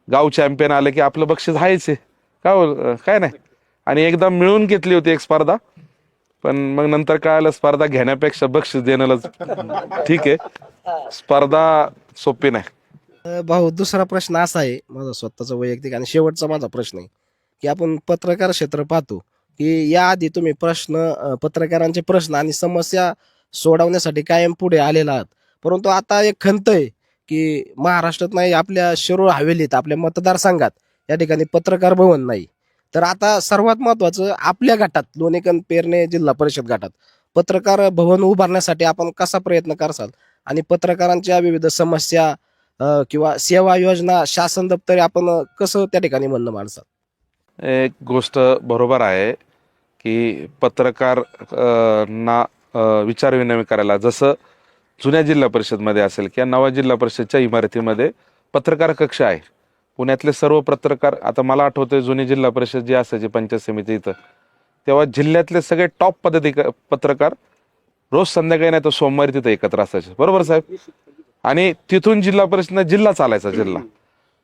Speaker 3: गाव चॅम्पियन आलं की आपलं बक्षीस आहेच आहे, काय नाही. आणि एकदा मिळून घेतली होती एक स्पर्धा, पण मग नंतर काय आलं, स्पर्धा घेण्यापेक्षा बक्षीस देणंच ठीक आहे. स्पर्धा सोपी नाही.
Speaker 7: भाऊ, दुसरा प्रश्न असा आहे माझा स्वतःचा वैयक्तिक, आणि शेवटचा माझा प्रश्न आहे की आपण पत्रकार क्षेत्र पाहतो की याआधी तुम्ही पत्रकारांचे प्रश्न आणि समस्या सोडवण्यासाठी कायम पुढे आलेला आहात, परंतु आता एक खंत आहे की महाराष्ट्रात नाही, आपल्या शिरूर हवेलीत, आपल्या मतदारसंघात या ठिकाणी पत्रकार भवन नाही. तर आता सर्वात महत्वाचं, आपल्या गटात लोणीकंद पेरणे जिल्हा परिषद गटात पत्रकार भवन उभारण्यासाठी आपण कसा प्रयत्न करसाल, आणि पत्रकारांच्या विविध समस्या किंवा सेवा योजना, शासन दप्तरे आपण कसं त्या ठिकाणी म्हणणं मांडसाल?
Speaker 3: एक गोष्ट बरोबर आहे की पत्रकार ना विचार विनिमय करायला, जसं जुन्या जिल्हा परिषदमध्ये असेल किंवा नव्या जिल्हा परिषदच्या इमारतीमध्ये पत्रकार कक्ष आहे. पुण्यातले सर्व पत्रकार, आता मला आठवतंय जुनी जिल्हा परिषद जी असायची पंचायत समिती इथं, तेव्हा जिल्ह्यातले सगळे टॉप पत्रकार रोज संध्याकाळी नाही तर सोमवारी तिथं एकत्र असायचे. बरोबर साहेब? आणि तिथून जिल्हा परिषद जिल्हा चालायचा. जिल्हा,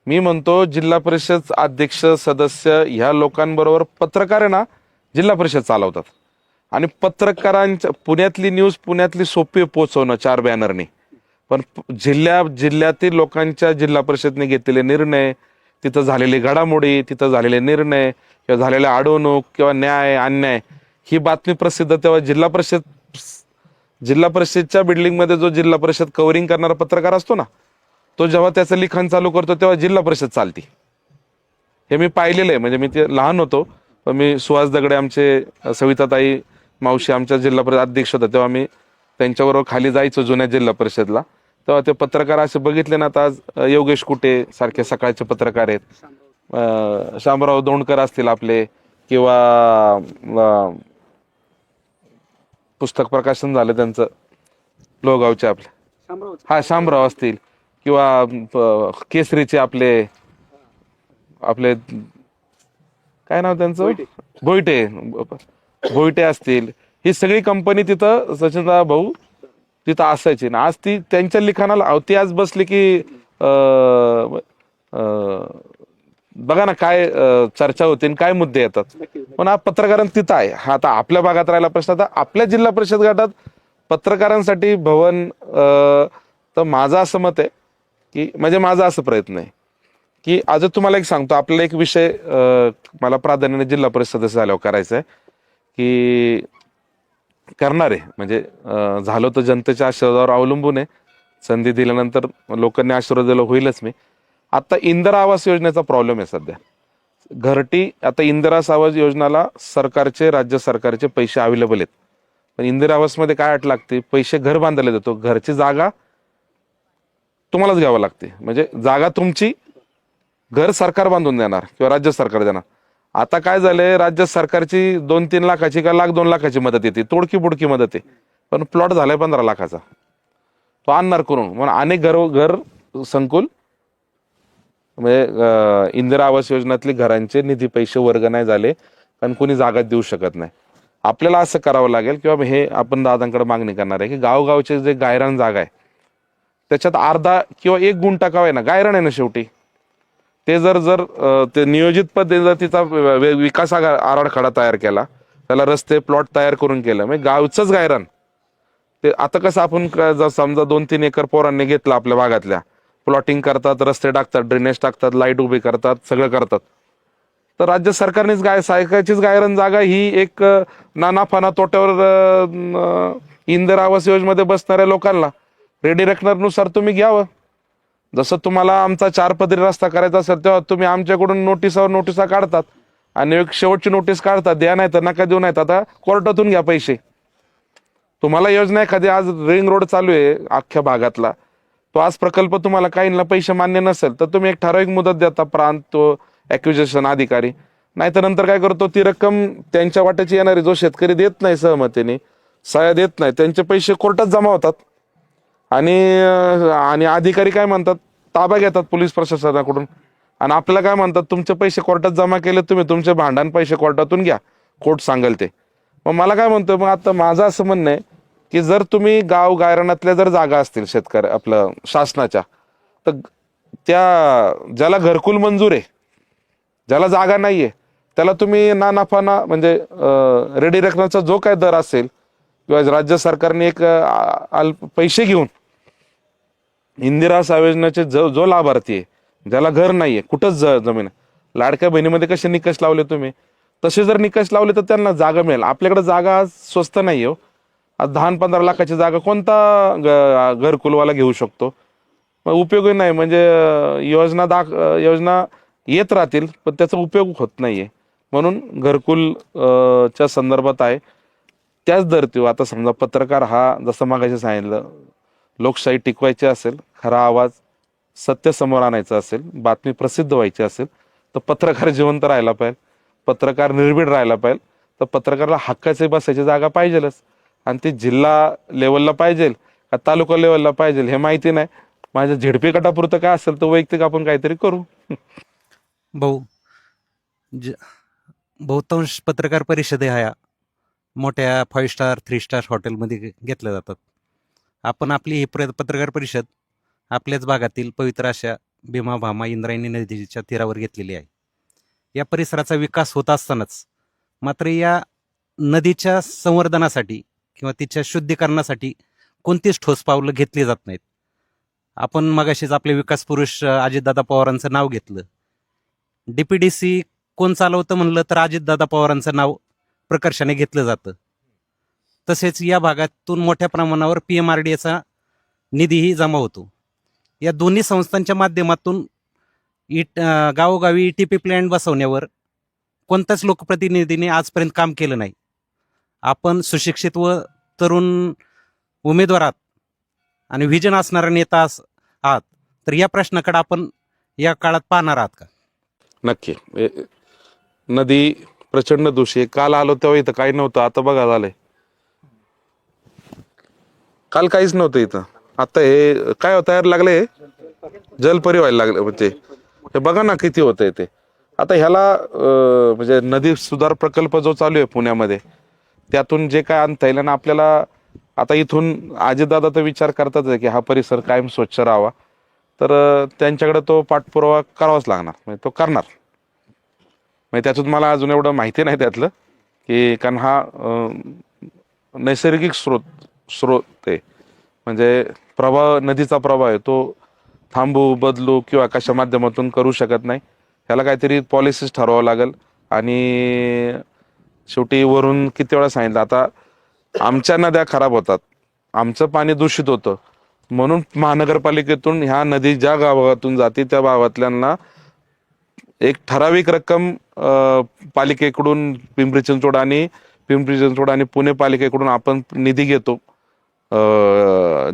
Speaker 3: मी म्हणतो जिल्हा परिषद अध्यक्ष, सदस्य ह्या लोकांबरोबर पत्रकार आहे ना जिल्हा परिषद चालवतात. आणि पत्रकारांच्या पुण्यातली न्यूज पुण्यातली सोपी पोचवणं 4 बॅनरने, पण जिल्ह्यातील लोकांच्या जिल्हा परिषदने घेतलेले निर्णय, तिथं झालेली घडामोडी, तिथं झालेले निर्णय किंवा झालेले अडवणूक किंवा न्याय अन्याय, ही बातमी प्रसिद्ध तेव्हा जिल्हा परिषदच्या बिल्डिंगमध्ये जो जिल्हा परिषद कव्हरिंग करणारा पत्रकार असतो ना, तो जेव्हा त्याचं लिखाण चालू करतो तेव्हा जिल्हा परिषद चालती. हे मी पाहिलेलं आहे. म्हणजे मी ते लहान होतो, पण मी सुहास दगडे, आमचे सविताताई मावशी आमच्या जिल्हा परिषद अध्यक्ष होता, तेव्हा मी त्यांच्याबरोबर खाली जायचो जुन्या जिल्हा परिषदला. तेव्हा ते पत्रकार असे बघितले ना, तर आज योगेश कुटे सारखे सकाळचे पत्रकार आहेत, शामराव दोंडकर असतील आपले, किंवा पुस्तक प्रकाशन झालं त्यांचं लोहगावचे आपले, शामराव असतील, किंवा केसरीचे आपले काय नाव त्यांचं, भोईटे असतील. ही सगळी कंपनी तिथं सचिनदा भाऊ तिथं असायची ना. आज ती त्यांच्या लिखाणाला ती आज बसली की बघा ना काय चर्चा होते आणि काय मुद्दे येतात. पण हा पत्रकारांना तिथं आहे. हा आता आपल्या भागात राहिला प्रश्न. आता आपल्या जिल्हा परिषद गटात पत्रकारांसाठी भवन, तर माझं असं मत आहे की, म्हणजे माझा असं प्रयत्न आहे की, आज तुम्हाला एक सांगतो, आपल्याला एक विषय मला प्राधान्याने जिल्हा परिषद सदस्य झाल्यावर करायचा आहे की, करणार आहे म्हणजे झालं तर जनतेच्या आशीर्वादावर अवलंबून आहे, संधी दिल्यानंतर लोकांनी आशीर्वाद दिला होईलच मी. आता इंदिरा आवास योजनेचा प्रॉब्लेम आहे सध्या. घरटी आता इंदिरा आवास योजनाला सरकारचे, राज्य सरकारचे पैसे अवेलेबल आहेत, पण इंदिरा आवासमध्ये काय अट लागते, पैसे घर बांधायला देतो, घरची जागा तुम्हालाच घ्यावं लागते. म्हणजे जागा तुमची, घर सरकार बांधून देणार किंवा राज्य सरकार देणार. आता काय झालंय, राज्य सरकारची 2-3 लाखाची का 1,00,000-2 लाखाची मदत येते, तोडकी बुडकी मदत आहे, पण प्लॉट झालाय 15 लाखाचा, तो आणणार करून. म्हणून अनेक घर संकुल म्हणजे इंदिरा आवास योजनेतले घरांचे निधी पैसे वर्ग नाही झाले, कारण कोणी जागा देऊ शकत नाही. आपल्याला असं करावं लागेल किंवा हे आपण दादांकडे मागणी करणार आहे की गावगावचे जे गायरान जागा आहे त्याच्यात अर्धा किंवा 1 गुंठा का आहे ना, गायरान आहे ना शेवटी, ते जर ते नियोजित पद्धतीने जर तिचा विकास आराखडा तयार केला, त्याला रस्ते प्लॉट तयार करून केलं, म्हणजे गावचंच गायरान. ते आता कसं आपण जर समजा 2-3 एकर पोरांनी घेतलं आपल्या भागातल्या, प्लॉटिंग करतात, रस्ते टाकतात, ड्रेनेज टाकतात, लाईट उभी करतात, सगळं करतात, तर राज्य सरकारनेच सरकारचीच गायरान जागा ही एक नाना तोट्यावर इंदिरा आवास योजनेमध्ये बसणाऱ्या लोकांना रेडी रेकनरनुसार तुम्ही घ्यावं. जसं तुम्हाला आमचा 4 पदरी रस्ता करायचा असेल तेव्हा तुम्ही आमच्याकडून नोटिसा काढतात आणि एक शेवटची नोटीस काढतात, द्या नाही तर नका देऊ, नाहीत आता कोर्टातून घ्या पैसे. तुम्हाला योजना एखादी आज रिंग रोड चालू आहे अख्ख्या भागातला, तो आज प्रकल्प तुम्हाला काहींना पैसे मान्य नसेल तर तुम्ही एक ठराविक मुदत देता, प्रांत तो ॲक्विजिशन अधिकारी, नाही तर नंतर काय करतो, ती रक्कम त्यांच्या वाट्याची येणारी, जो शेतकरी देत नाही सहमतीने, सह्या देत नाही, त्यांचे पैसे कोर्टात जमा होतात आणि अधिकारी काय म्हणतात, ताबा घेतात पोलीस प्रशासनाकडून आणि आपल्याला काय म्हणतात, तुमचे पैसे कोर्टात जमा केले, तुम्ही तुमचे भांडण पैसे कोर्टातून घ्या, कोर्ट सांगेल ते. मग मला काय म्हणतोय, मग आता माझं असं म्हणणं आहे की जर तुम्ही गाव गायरानातल्या जर जागा असतील शेतकरी आपलं शासनाच्या, तर त्या ज्याला घरकुल मंजूर आहे, ज्याला जागा नाहीये, त्याला तुम्ही ना म्हणजे रेडी रकमेचा जो काय दर असेल किंवा राज्य सरकारने एक पैसे घेऊन इंदिरा आवास योजनेचे जो लाभार्थी आहे, ज्याला घर नाहीये, कुठंच जमीन आहे, लाडक्या बहिणीमध्ये कसे निकष लावले तुम्ही, तसे जर निकष लावले तर त्यांना जागा मिळेल. आपल्याकडे जागा आज स्वस्त नाही हो, आज 10-15 लाखाची जागा कोणता घरकुलवाला घेऊ शकतो, उपयोगी नाही. म्हणजे योजना येत राहतील पण त्याचा उपयोग होत नाहीये. म्हणून घरकुल च्या संदर्भात आहे त्याच धर्तीवर आता समजा पत्रकार हा, जसं मागाशी सांगितलं, लोकशाही टिकवायची असेल, खरा आवाज सत्य समोर आणायचं असेल, बातमी प्रसिद्ध व्हायची असेल तर पत्रकार जिवंत राहायला पाहिजे, पत्रकार निर्भीड राहायला पाहिजे. तर पत्रकाराला हक्काचे बसायची जागा पाहिजेलच, आणि ती जिल्हा लेवलला पाहिजे का तालुका लेवलला पाहिजे हे माहिती नाही. माझ्या झेडपी गटापुरतं काय असेल तर वैयक्तिक आपण काहीतरी करू.
Speaker 11: बहुतांश पत्रकार परिषदे ह्या मोठ्या 5 स्टार 3 स्टार हॉटेलमध्ये घेतल्या जातात. आपण आपली ही पत्रकार परिषद आपल्याच भागातील पवित्र अशा भीमा भामा इंद्रायणी नदीच्या तीरावर घेतलेली आहे. या परिसराचा विकास होत असतानाच मात्र या नदीच्या संवर्धनासाठी किंवा तिच्या शुद्धीकरणासाठी कोणतीच ठोस पावलं घेतली जात नाहीत. आपण मगाशीच आपले विकास पुरुष अजितदादा पवारांचं नाव घेतलं. DPDC कोण चालवतं म्हणलं तर अजितदादा पवारांचं नाव प्रकर्षाने घेतलं जातं. तसेच या भागातून मोठ्या प्रमाणावर PMRDAचा निधीही जमा होतो. या दोन्ही संस्थांच्या माध्यमातून गावोगावी ETP प्लॅन्ट बसवण्यावर कोणत्याच लोकप्रतिनिधीने आजपर्यंत काम केलं नाही. आपण सुशिक्षित व तरुण उमेदवार आहात आणि व्हिजन असणारा नेता आहात, तर या प्रश्नाकडे आपण या काळात पाहणार आहात का?
Speaker 3: नक्की. नदी प्रचंड दूषित. काल आलो तेव्हा इथं काही नव्हतं, आता बघा झालंय. काल काहीच नव्हतं इथं, आता हे काय तयार लागले, जलपरी व्हायला लागले. म्हणजे हे बघा ना किती होतंय ते. आता ह्याला म्हणजे नदी सुधार प्रकल्प जो चालू आहे पुण्यामध्ये, त्यातून जे काय आणता येईल ना आपल्याला. आता इथून अजितदादा तर विचार करतात की हा परिसर कायम स्वच्छ राहावा, तर त्यांच्याकडे तो पाठपुरावा करावाच लागणार, म्हणजे तो करणार. म्हणजे त्यातून मला अजून एवढं माहिती नाही त्यातलं, की कारण हा नैसर्गिक स्रोत आहे. म्हणजे प्रवाह, नदीचा प्रवाह आहे, तो थांबू बदलू किंवा कशा माध्यमातून करू शकत नाही. ह्याला काहीतरी पॉलिसीज ठरवावं लागेल. आणि शेवटी वरून किती वेळा सांगितलं, आता आमच्या नद्या खराब होतात, आमचं पाणी दूषित होतं, म्हणून महानगरपालिकेतून ह्या नदी ज्या गावातून जाते त्या गावातल्यांना एक ठराविक रक्कम पालिकेकडून पिंपरी चिंचवड आणि पुणे पालिकेकडून आपण निधी घेतो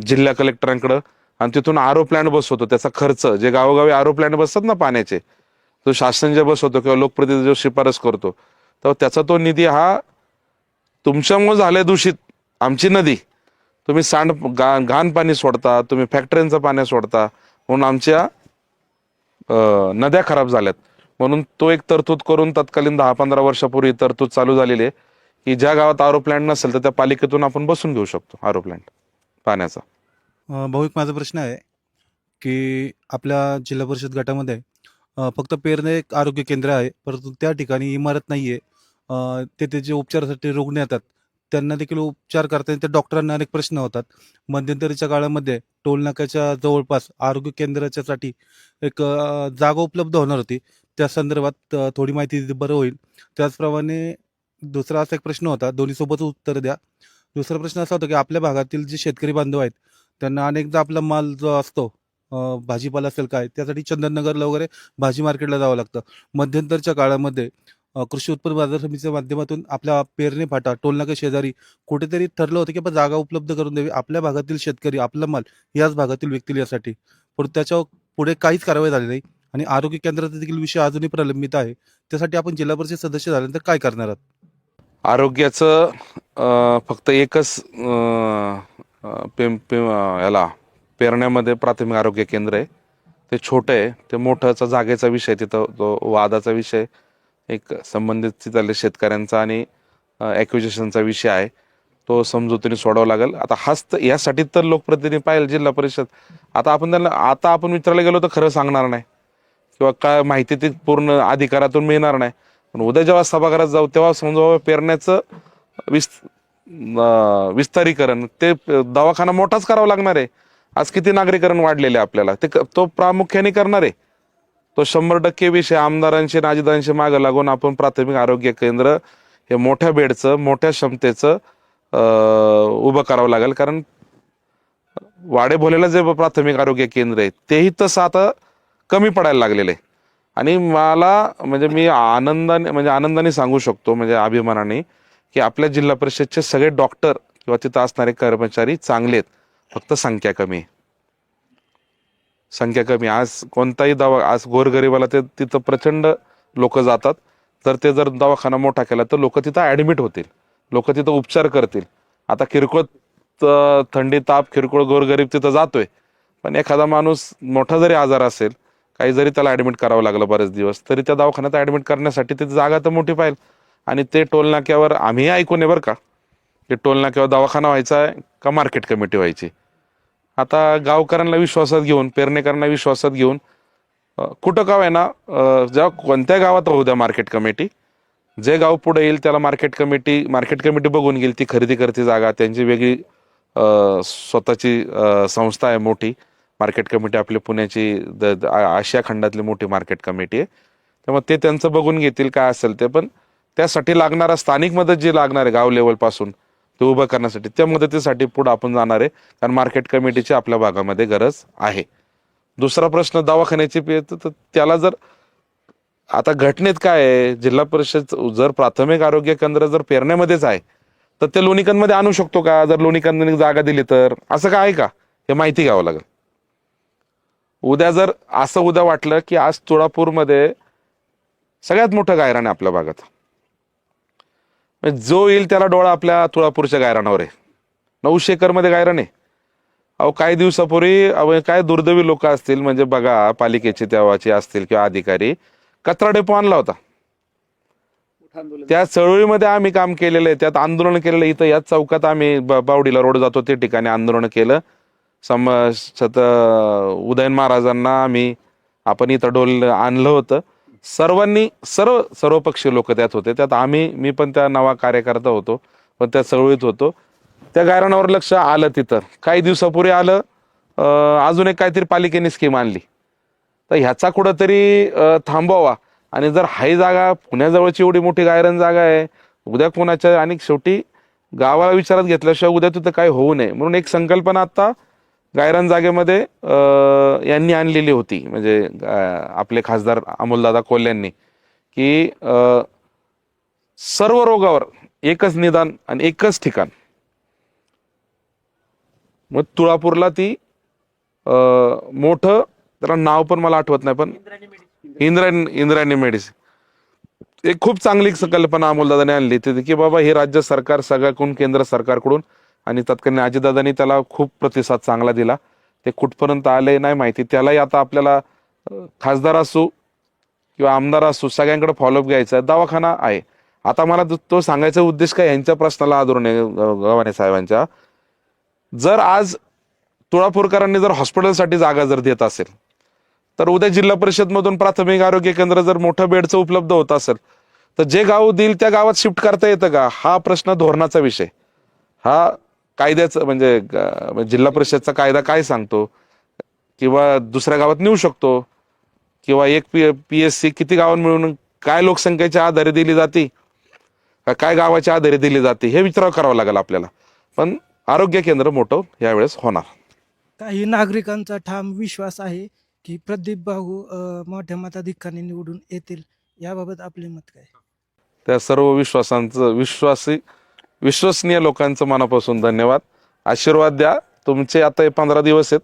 Speaker 3: जिल्हा कलेक्टरांकडं, आणि तिथून आरो प्लॅन्ट बसवतो. त्याचा खर्च जे गावोगावी आरो प्लॅन्ट बसतात ना पाण्याचे, तो शासन जे बसवतो किंवा लोकप्रतिनिधी जो शिफारस करतो, तर त्याचा तो निधी हा तुमच्यामुळे झाले दूषित आमची नदी, तुम्ही घाण पाणी सोडता, तुम्ही फॅक्टरीचं पाणी सोडता, म्हणून आमच्या नद्या खराब झाल्यात. म्हणून तो एक तरतूद करून तत्कालीन 10-15 वर्षापूर्वी तरतूद चालू झालेली आहे की ज्या गावात आरो प्लॅन्ट नसेल तर त्या पालिकेतून आपण बसून घेऊ शकतो आरो प्लॅन्ट पाण्याचा.
Speaker 10: भाऊ, एक माझा प्रश्न आहे की आपल्या जिल्हा परिषद गटामध्ये फक्त पेरणे एक आरोग्य केंद्र आहे, परंतु त्या ठिकाणी इमारत नाही आहे. तेथे जे उपचारासाठी रुग्ण येतात त्यांना देखील उपचार करताना त्या डॉक्टरांना अनेक प्रश्न होतात. मध्यंतरीच्या काळामध्ये टोलनाक्याच्या जवळपास आरोग्य केंद्राच्यासाठी एक जागा उपलब्ध होणार होती. त्या संदर्भात थोडी माहिती दिली बरं होईल. त्याचप्रमाणे दुसरा असा एक प्रश्न होता, दोन्हीसोबत उत्तर द्या. दुसरा प्रश्न असा होता की आपल्या भागातील जे शेतकरी बांधव आहेत त्यांना अनेकदा आपला माल जो असतो भाजीपाला असेल काय, त्यासाठी चंदननगरला वगैरे भाजी मार्केटला जावं लागतं. मध्यंतरच्या काळामध्ये कृषी उत्पन्न बाजार समितीच्या माध्यमातून आपल्या पेरणे फाटा टोलनाका शेजारी कुठेतरी ठरलं होतं की आपण जागा उपलब्ध करून द्यावी आपल्या भागातील शेतकरी आपला माल याच भागातील व्यक्ती यासाठी, पण त्याच्या पुढे काहीच कारवाई झाली नाही आणि आरोग्य केंद्राचा देखील विषय अजूनही प्रलंबित आहे. त्यासाठी आपण जिल्हा परिषद सदस्य झाल्यानंतर काय करणार आहात?
Speaker 3: आरोग्याचं फक्त एकच याला पेरण्यामध्ये प्राथमिक आरोग्य केंद्र आहे. ते छोटं आहे, ते मोठंचा जागेचा विषय, तिथं तो वादाचा विषय एक संबंधित तिथल्या शेतकऱ्यांचा आणि ॲक्विजिशनचा विषय आहे, तो समजुतीने सोडावा लागेल. आता यासाठी तर लोकप्रतिनिधी पाहिजे जिल्हा परिषद. आता आपण विचारायला गेलो तर खरं सांगणार नाही किंवा काय माहिती ती पूर्ण अधिकारातून मिळणार नाही. पण उद्या जेव्हा सभागृहात जाऊ तेव्हा समजा पेरण्याचं विस्तारीकरण ते दवाखाना मोठाच करावा लागणार आहे. आज किती नागरीकरण वाढलेले आपल्याला, तो प्रामुख्याने करणार आहे. तो 100% विषय आमदारांशी राजदारांशी मागं लागून आपण प्राथमिक आरोग्य केंद्र हे मोठ्या बेडचं मोठ्या क्षमतेचं उभं करावं लागेल. कारण वाडे भोलेला जे प्राथमिक आरोग्य केंद्र आहे तेही तसं आता कमी पडायला लागलेलं आहे. आणि मला मी आनंदाने सांगू शकतो, अभिमानाने, की आपल्या जिल्हा परिषदचे सगळे डॉक्टर किंवा तिथं असणारे कर्मचारी चांगले आहेत, फक्त संख्या कमी आहे. संख्या कमी. आज कोणताही आज गोरगरिबाला ते तिथं प्रचंड लोक जातात. जर दवाखाना मोठा केला तर लोक तिथं ॲडमिट होतील, लोक तिथं उपचार करतील. आता किरकोळ थंडी ताप किरकोळ गोरगरीब तिथं जातोय, पण एखादा माणूस मोठा जरी आजार असेल, काही जरी त्याला ॲडमिट करावं लागलं बरेच दिवस, तरी त्या दवाखान्यात ॲडमिट करण्यासाठी तिथे जागा तर मोठी पाहिजे. आणि ते टोलनाक्यावर आम्ही ऐकून आहे बरं का, की टोलनाक्यावर दवाखाना व्हायचा आहे का मार्केट कमिटी व्हायची. आता गावकऱ्यांना विश्वासात घेऊन, पेरणेकरांना विश्वासात घेऊन, कुठं गाव आहे ना, जेव्हा कोणत्या गावात होऊ द्या मार्केट कमिटी, जे गाव पुढे येईल त्याला मार्केट कमिटी बघून घेईल, ती खरेदी करते जागा, त्यांची वेगळी स्वतःची संस्था आहे मोठी मार्केट कमिटी. आपली पुण्याची आशिया खंडातली मोठी मार्केट कमिटी आहे, त्यामुळे ते त्यांचं बघून घेतील काय असेल ते. पण त्यासाठी लागणारा स्थानिक मदत जी लागणार आहे गाव लेवलपासून ते उभं करण्यासाठी, त्या मदतीसाठी पुढे आपण जाणार आहे, कारण मार्केट कमिटीची आपल्या भागामध्ये गरज आहे. दुसरा प्रश्न दवाखान्याची तर त्याला जर आता घटनेत काय आहे, जिल्हा परिषद जर प्राथमिक आरोग्य केंद्र जर पेरण्यामध्येच आहे तर ते लोणीकंदमध्ये आणू शकतो का, जर लोणीकंदने जागा दिली तर, असं काय आहे का, हे माहिती घ्यावं लागेल. उद्या वाटलं की आज तुळापूरमध्ये सगळ्यात मोठं गायरान आहे आपल्या भागात, जो येईल त्याला डोळा आपल्या तुळापूरच्या गायरानावर आहे. 900 एकरमध्ये गायरान आहे. काही दिवसापूर्वी काय दुर्दैवी लोक असतील, बघा पालिकेचे तेव्हाचे असतील किंवा अधिकारी, कचरा डेपो आणला होता. त्या चळवळीमध्ये आम्ही काम केलेलं आहे, त्यात आंदोलन केलेलं. इथं याच चौकात आम्ही बावडीला रोड जातो ते ठिकाणी आंदोलन केलं. उदयन महाराजांना आपण इथं डोल आणलं होतं. सर्वपक्षीय लोक त्यात होते. त्यात मी पण त्या नवा कार्यकर्ता होतो, पण त्या चळवळीत होतो. त्या गायरानावर लक्ष आलं. तिथं काही दिवसापूर्वी आलं. अजून एक काहीतरी पालिकेने स्कीम आणली, तर ह्याचा कुठंतरी थांबवावा. आणि जर हाही जागा पुण्याजवळची एवढी मोठी गायरान जागा आहे, उद्या कोणाच्या, आणि शेवटी गावाला विचारात घेतल्याशिवाय उद्या तिथं काय होऊ नये म्हणून एक संकल्पना आता गायरान जागेमध्ये यांनी आणलेली होती, म्हणजे आपले खासदार अमोलदादा कोल्ह्यांनी, की सर्व रोगावर एकच निदान आणि एकच ठिकाण. मग तुळापूरला ती मोठं, त्याला नाव पण मला आठवत नाही, पण इंद्रायणी मेडिसिन एक खूप चांगली संकल्पना अमोलदादाने आणली होती की बाबा हे राज्य सरकार सगळ्याकडून, केंद्र सरकारकडून, आणि तत्कालीन अजितदादांनी त्याला खूप प्रतिसाद चांगला दिला. ते कुठपर्यंत आले नाही माहिती. त्यालाही आता आपल्याला खासदार असू किंवा आमदार असू सगळ्यांकडे फॉलोअप घ्यायचा आहे. दवाखाना आहे. आता मला तो सांगायचा उद्देश काय, यांच्या प्रश्नाला आदरून आहे गव्हाणे साहेबांच्या. जर आज तुळापूरकरांनी जर हॉस्पिटलसाठी जागा जर देत असेल, तर उद्या जिल्हा परिषद मधून प्राथमिक आरोग्य केंद्र जर मोठं बेडचं उपलब्ध होत असेल, तर जे गाव देईल त्या गावात शिफ्ट करता येतं का, हा प्रश्न धोरणाचा विषय. हा कायद्याचं म्हणजे जिल्हा परिषदचा कायदा काय सांगतो, किंवा दुसऱ्या गावात नेऊ शकतो, किंवा एक PSC किती गावात मिळून काय लोकसंख्येच्या आधारे दिली जाते, काय गावाच्या आधारे दिली जाते, हे विचार करावा लागेल आपल्याला. पण आरोग्य केंद्र मोठं यावेळेस होणार.
Speaker 8: काही नागरिकांचा ठाम विश्वास आहे की प्रदीप भाऊ मोठ्या मताधिक्याने निवडून येतील. याबाबत आपले मत काय?
Speaker 3: त्या सर्व विश्वसनीय लोकांचं मनापासून धन्यवाद. आशीर्वाद द्या. तुमचे आता हे 15 दिवस आहेत,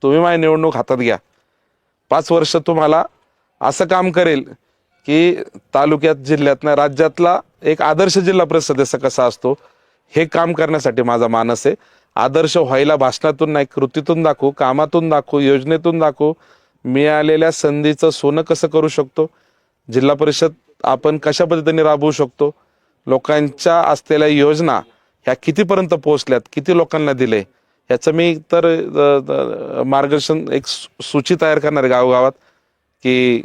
Speaker 3: तुम्ही माझी निवडणूक हातात घ्या. 5 वर्ष तुम्हाला असं काम करेल की तालुक्यात, जिल्ह्यात, राज्यातला एक आदर्श जिल्हा परिषद सदस्य कसा असतो हे काम करण्यासाठी माझा मानस आहे. आदर्श व्हायला भाषणातून नाही, कृतीतून दाखवू, कामातून दाखवू, योजनेतून दाखवू. मिळालेल्या संधीचं सोनं कसं करू शकतो, जिल्हा परिषद आपण कशा पद्धतीने राबवू शकतो, लोकांच्या असलेल्या योजना ह्या कितीपर्यंत पोहोचल्यात, किती लोकांना दिले, याचं मी तर मार्गदर्शन एक सूची तयार करणार आहे गावगावात की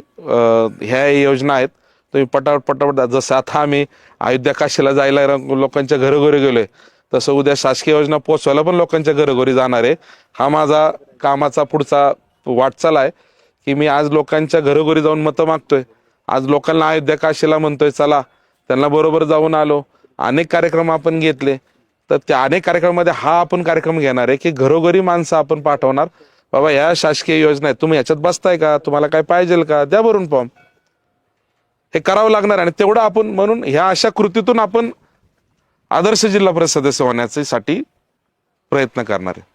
Speaker 3: ह्या योजना आहेत, तुम्ही पटापट. जसं आता आम्ही अयोध्या काशीला जायला लोकांच्या घरोघरी गेलोय, तसं उद्या शासकीय योजना पोहोचवायला पण लोकांच्या घरोघरी जाणार आहे. हा माझा कामाचा पुढचा वाटचाल आहे की मी आज लोकांच्या घरोघरी जाऊन मतं मागतोय. आज लोकांना अयोध्या काशीला म्हणतोय, चला, त्यांना बरोबर जाऊन आलो. अनेक कार्यक्रम आपण घेतले, तर त्या अनेक कार्यक्रमामध्ये हा आपण कार्यक्रम घेणार आहे की घरोघरी माणसं आपण पाठवणार. बाबा ह्या शासकीय योजना आहेत, तुम्ही ह्याच्यात बसताय का, तुम्हाला काय पाहिजे का, द्या भरून फॉर्म. हे करावं लागणार. आणि तेवढं आपण म्हणून ह्या अशा कृतीतून आपण आदर्श जिल्हा परिषद सदस्य होण्यासाठी प्रयत्न करणार आहे.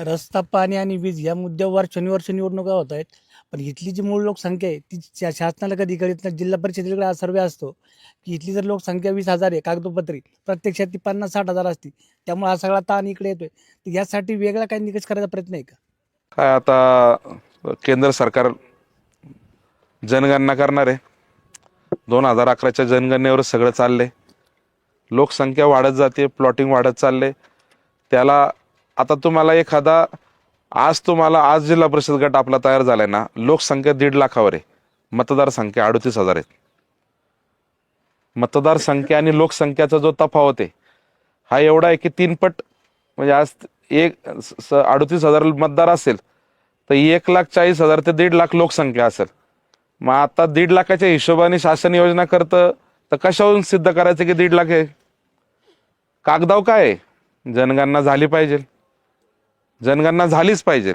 Speaker 9: रस्ता, पाणी आणि वीज या मुद्द्यावर वर्ष निवडणुका होत आहेत, पण इथली जी मूळ लोकसंख्या आहे ती शासनाला कधी कळत नाही. जिल्हा परिषदेकडे हा सर्वे असतो की इथली जर लोकसंख्या 20,000 आहे कागदोपत्री, प्रत्यक्षात ती 50-60,000 असती. त्यामुळे हा सगळा ताण इकडे येतोय. तर यासाठी वेगळा काही निकष करायचा प्रयत्न आहे का?
Speaker 3: काय आता केंद्र सरकार जनगणना करणार आहे. 2011च्या जनगणनेवर सगळं चाललंय. लोकसंख्या वाढत जाते, प्लॉटिंग वाढत चाललंय. त्याला आता तुम्हाला आज जिल्हा परिषद गट आपला तयार झालाय ना, लोकसंख्या 1.5 लाखावर आहे, मतदारसंख्या 38,000 आहेत. मतदारसंख्या आणि लोकसंख्याचा जो तफावत आहे हा एवढा आहे की 3 पट. म्हणजे आज 38,000 मतदार असेल तर 1,40,000 ते 1.5 लाख लोकसंख्या असेल. मग आता 1.5 लाखाच्या हिशोबाने शासन योजना करतं, तर कशावरून सिद्ध करायचं की 1.5 लाख आहे? कागदाव काय आहे? जनगणना झाली पाहिजे, जनगणना झालीच पाहिजे.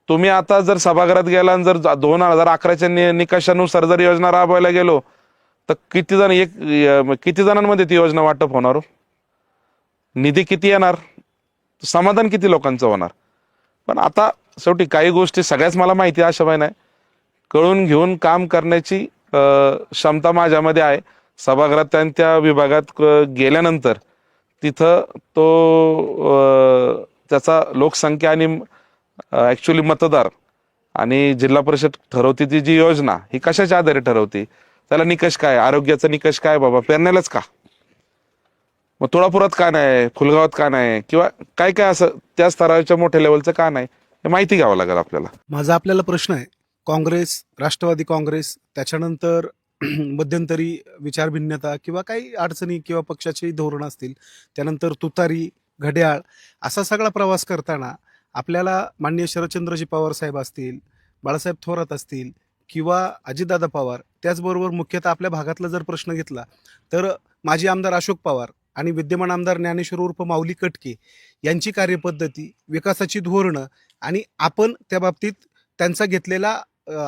Speaker 3: तुम्ही आता जर सभागृहात गेला आणि जर 2011च्या निकषानुसार जर योजना राबवायला गेलो तर किती जणांमध्ये ती योजना वाटप होणार, निधी किती येणार, समाधान किती लोकांचं होणार? पण आता शेवटी काही गोष्टी सगळ्याच मला माहिती आशाबाई नाही, कळून घेऊन काम करण्याची क्षमता माझ्यामध्ये आहे. सभागृहात त्या विभागात गेल्यानंतर तिथं त्याचा लोकसंख्या आणि ॲक्च्युली मतदार आणि जिल्हा परिषद ठरवते ती जी योजना ही कशाच्या आधारे ठरवते, त्याला निकष काय, आरोग्याचा निकष काय, बाबा पेरण्यालाच का, मग तुळापुरात का नाही, फुलगावात का नाही, किंवा काय काय असं त्या स्तराच्या मोठ्या लेवलचं का नाही, हे माहिती घ्यावं लागेल आपल्याला.
Speaker 10: माझा आपल्याला प्रश्न आहे, काँग्रेस, राष्ट्रवादी काँग्रेस, त्याच्यानंतर मध्यंतरी विचारभिन्नता किंवा काही अडचणी किंवा पक्षाचे धोरण असतील, त्यानंतर तुतारी, घड्याळ, असा सगळा प्रवास करताना आपल्याला माननीय शरदचंद्रजी पवार साहेब असतील, बाळासाहेब थोरात असतील किंवा अजितदादा पवार, त्याचबरोबर मुख्यतः आपल्या भागातला जर प्रश्न घेतला तर माजी आमदार अशोक पवार आणि विद्यमान आमदार ज्ञानेश्वर उर्फ माऊली कटके यांची कार्यपद्धती, विकासाची धोरणं आणि आपण त्या बाबतीत त्यांचा घेतलेला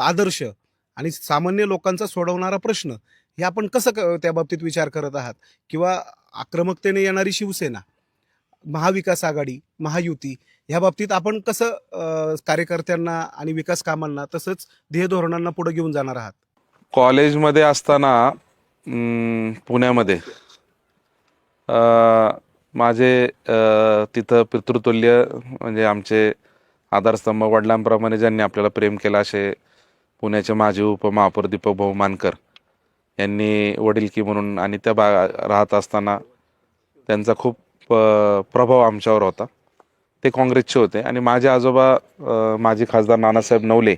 Speaker 10: आदर्श आणि सामान्य लोकांचा सोडवणारा प्रश्न हे आपण कसं त्या बाबतीत विचार करत आहात, किंवा आक्रमकतेने येणारी शिवसेना, महाविकास आघाडी, महायुती ह्या बाबतीत आपण कसं कार्यकर्त्यांना आणि विकास कामांना तसंच ध्येय धोरणांना पुढे घेऊन जाणार आहात?
Speaker 3: कॉलेजमध्ये असताना पुण्यामध्ये माझे तिथं पितृतुल्य म्हणजे आमचे आधारस्तंभ वडिलांप्रमाणे ज्यांनी आपल्याला प्रेम केलं असे पुण्याचे माजी उपमहापौर दीपक भाऊ मानकर यांनी वडीलकी म्हणून आणि त्या राहत असताना त्यांचा खूप प्रभाव आमच्यावर होता. ते काँग्रेसचे होते आणि माझे आजोबा माजी खासदार नानासाहेब नवले,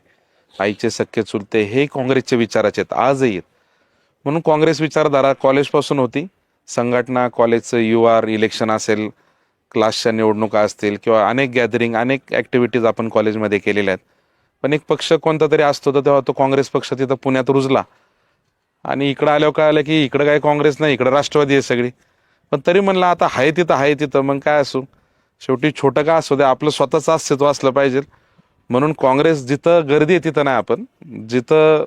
Speaker 3: आईचे सख्खे चुलते, हे काँग्रेसचे विचाराचे आहेत, आजही आहेत. म्हणून काँग्रेस विचारधारा कॉलेजपासून होती. संघटना, कॉलेजचं UR इलेक्शन असेल, क्लासच्या निवडणुका असतील किंवा अनेक गॅदरिंग, अनेक ॲक्टिव्हिटीज आपण कॉलेजमध्ये केलेल्या आहेत. पण एक पक्ष कोणता तरी असतो तर तेव्हा तो काँग्रेस पक्ष तिथं पुण्यात रुजला आणि इकडं आल्यावर काय आलं की इकडं काय काँग्रेस नाही, इकडं राष्ट्रवादी आहे सगळी. पण तरी म्हणलं आता आहे तिथं मग काय असू, शेवटी छोटं का असू द्या, आपलं स्वतःचं अस्तित्व असलं पाहिजे. म्हणून काँग्रेस जिथं गर्दी आहे तिथं नाही आपण, जिथं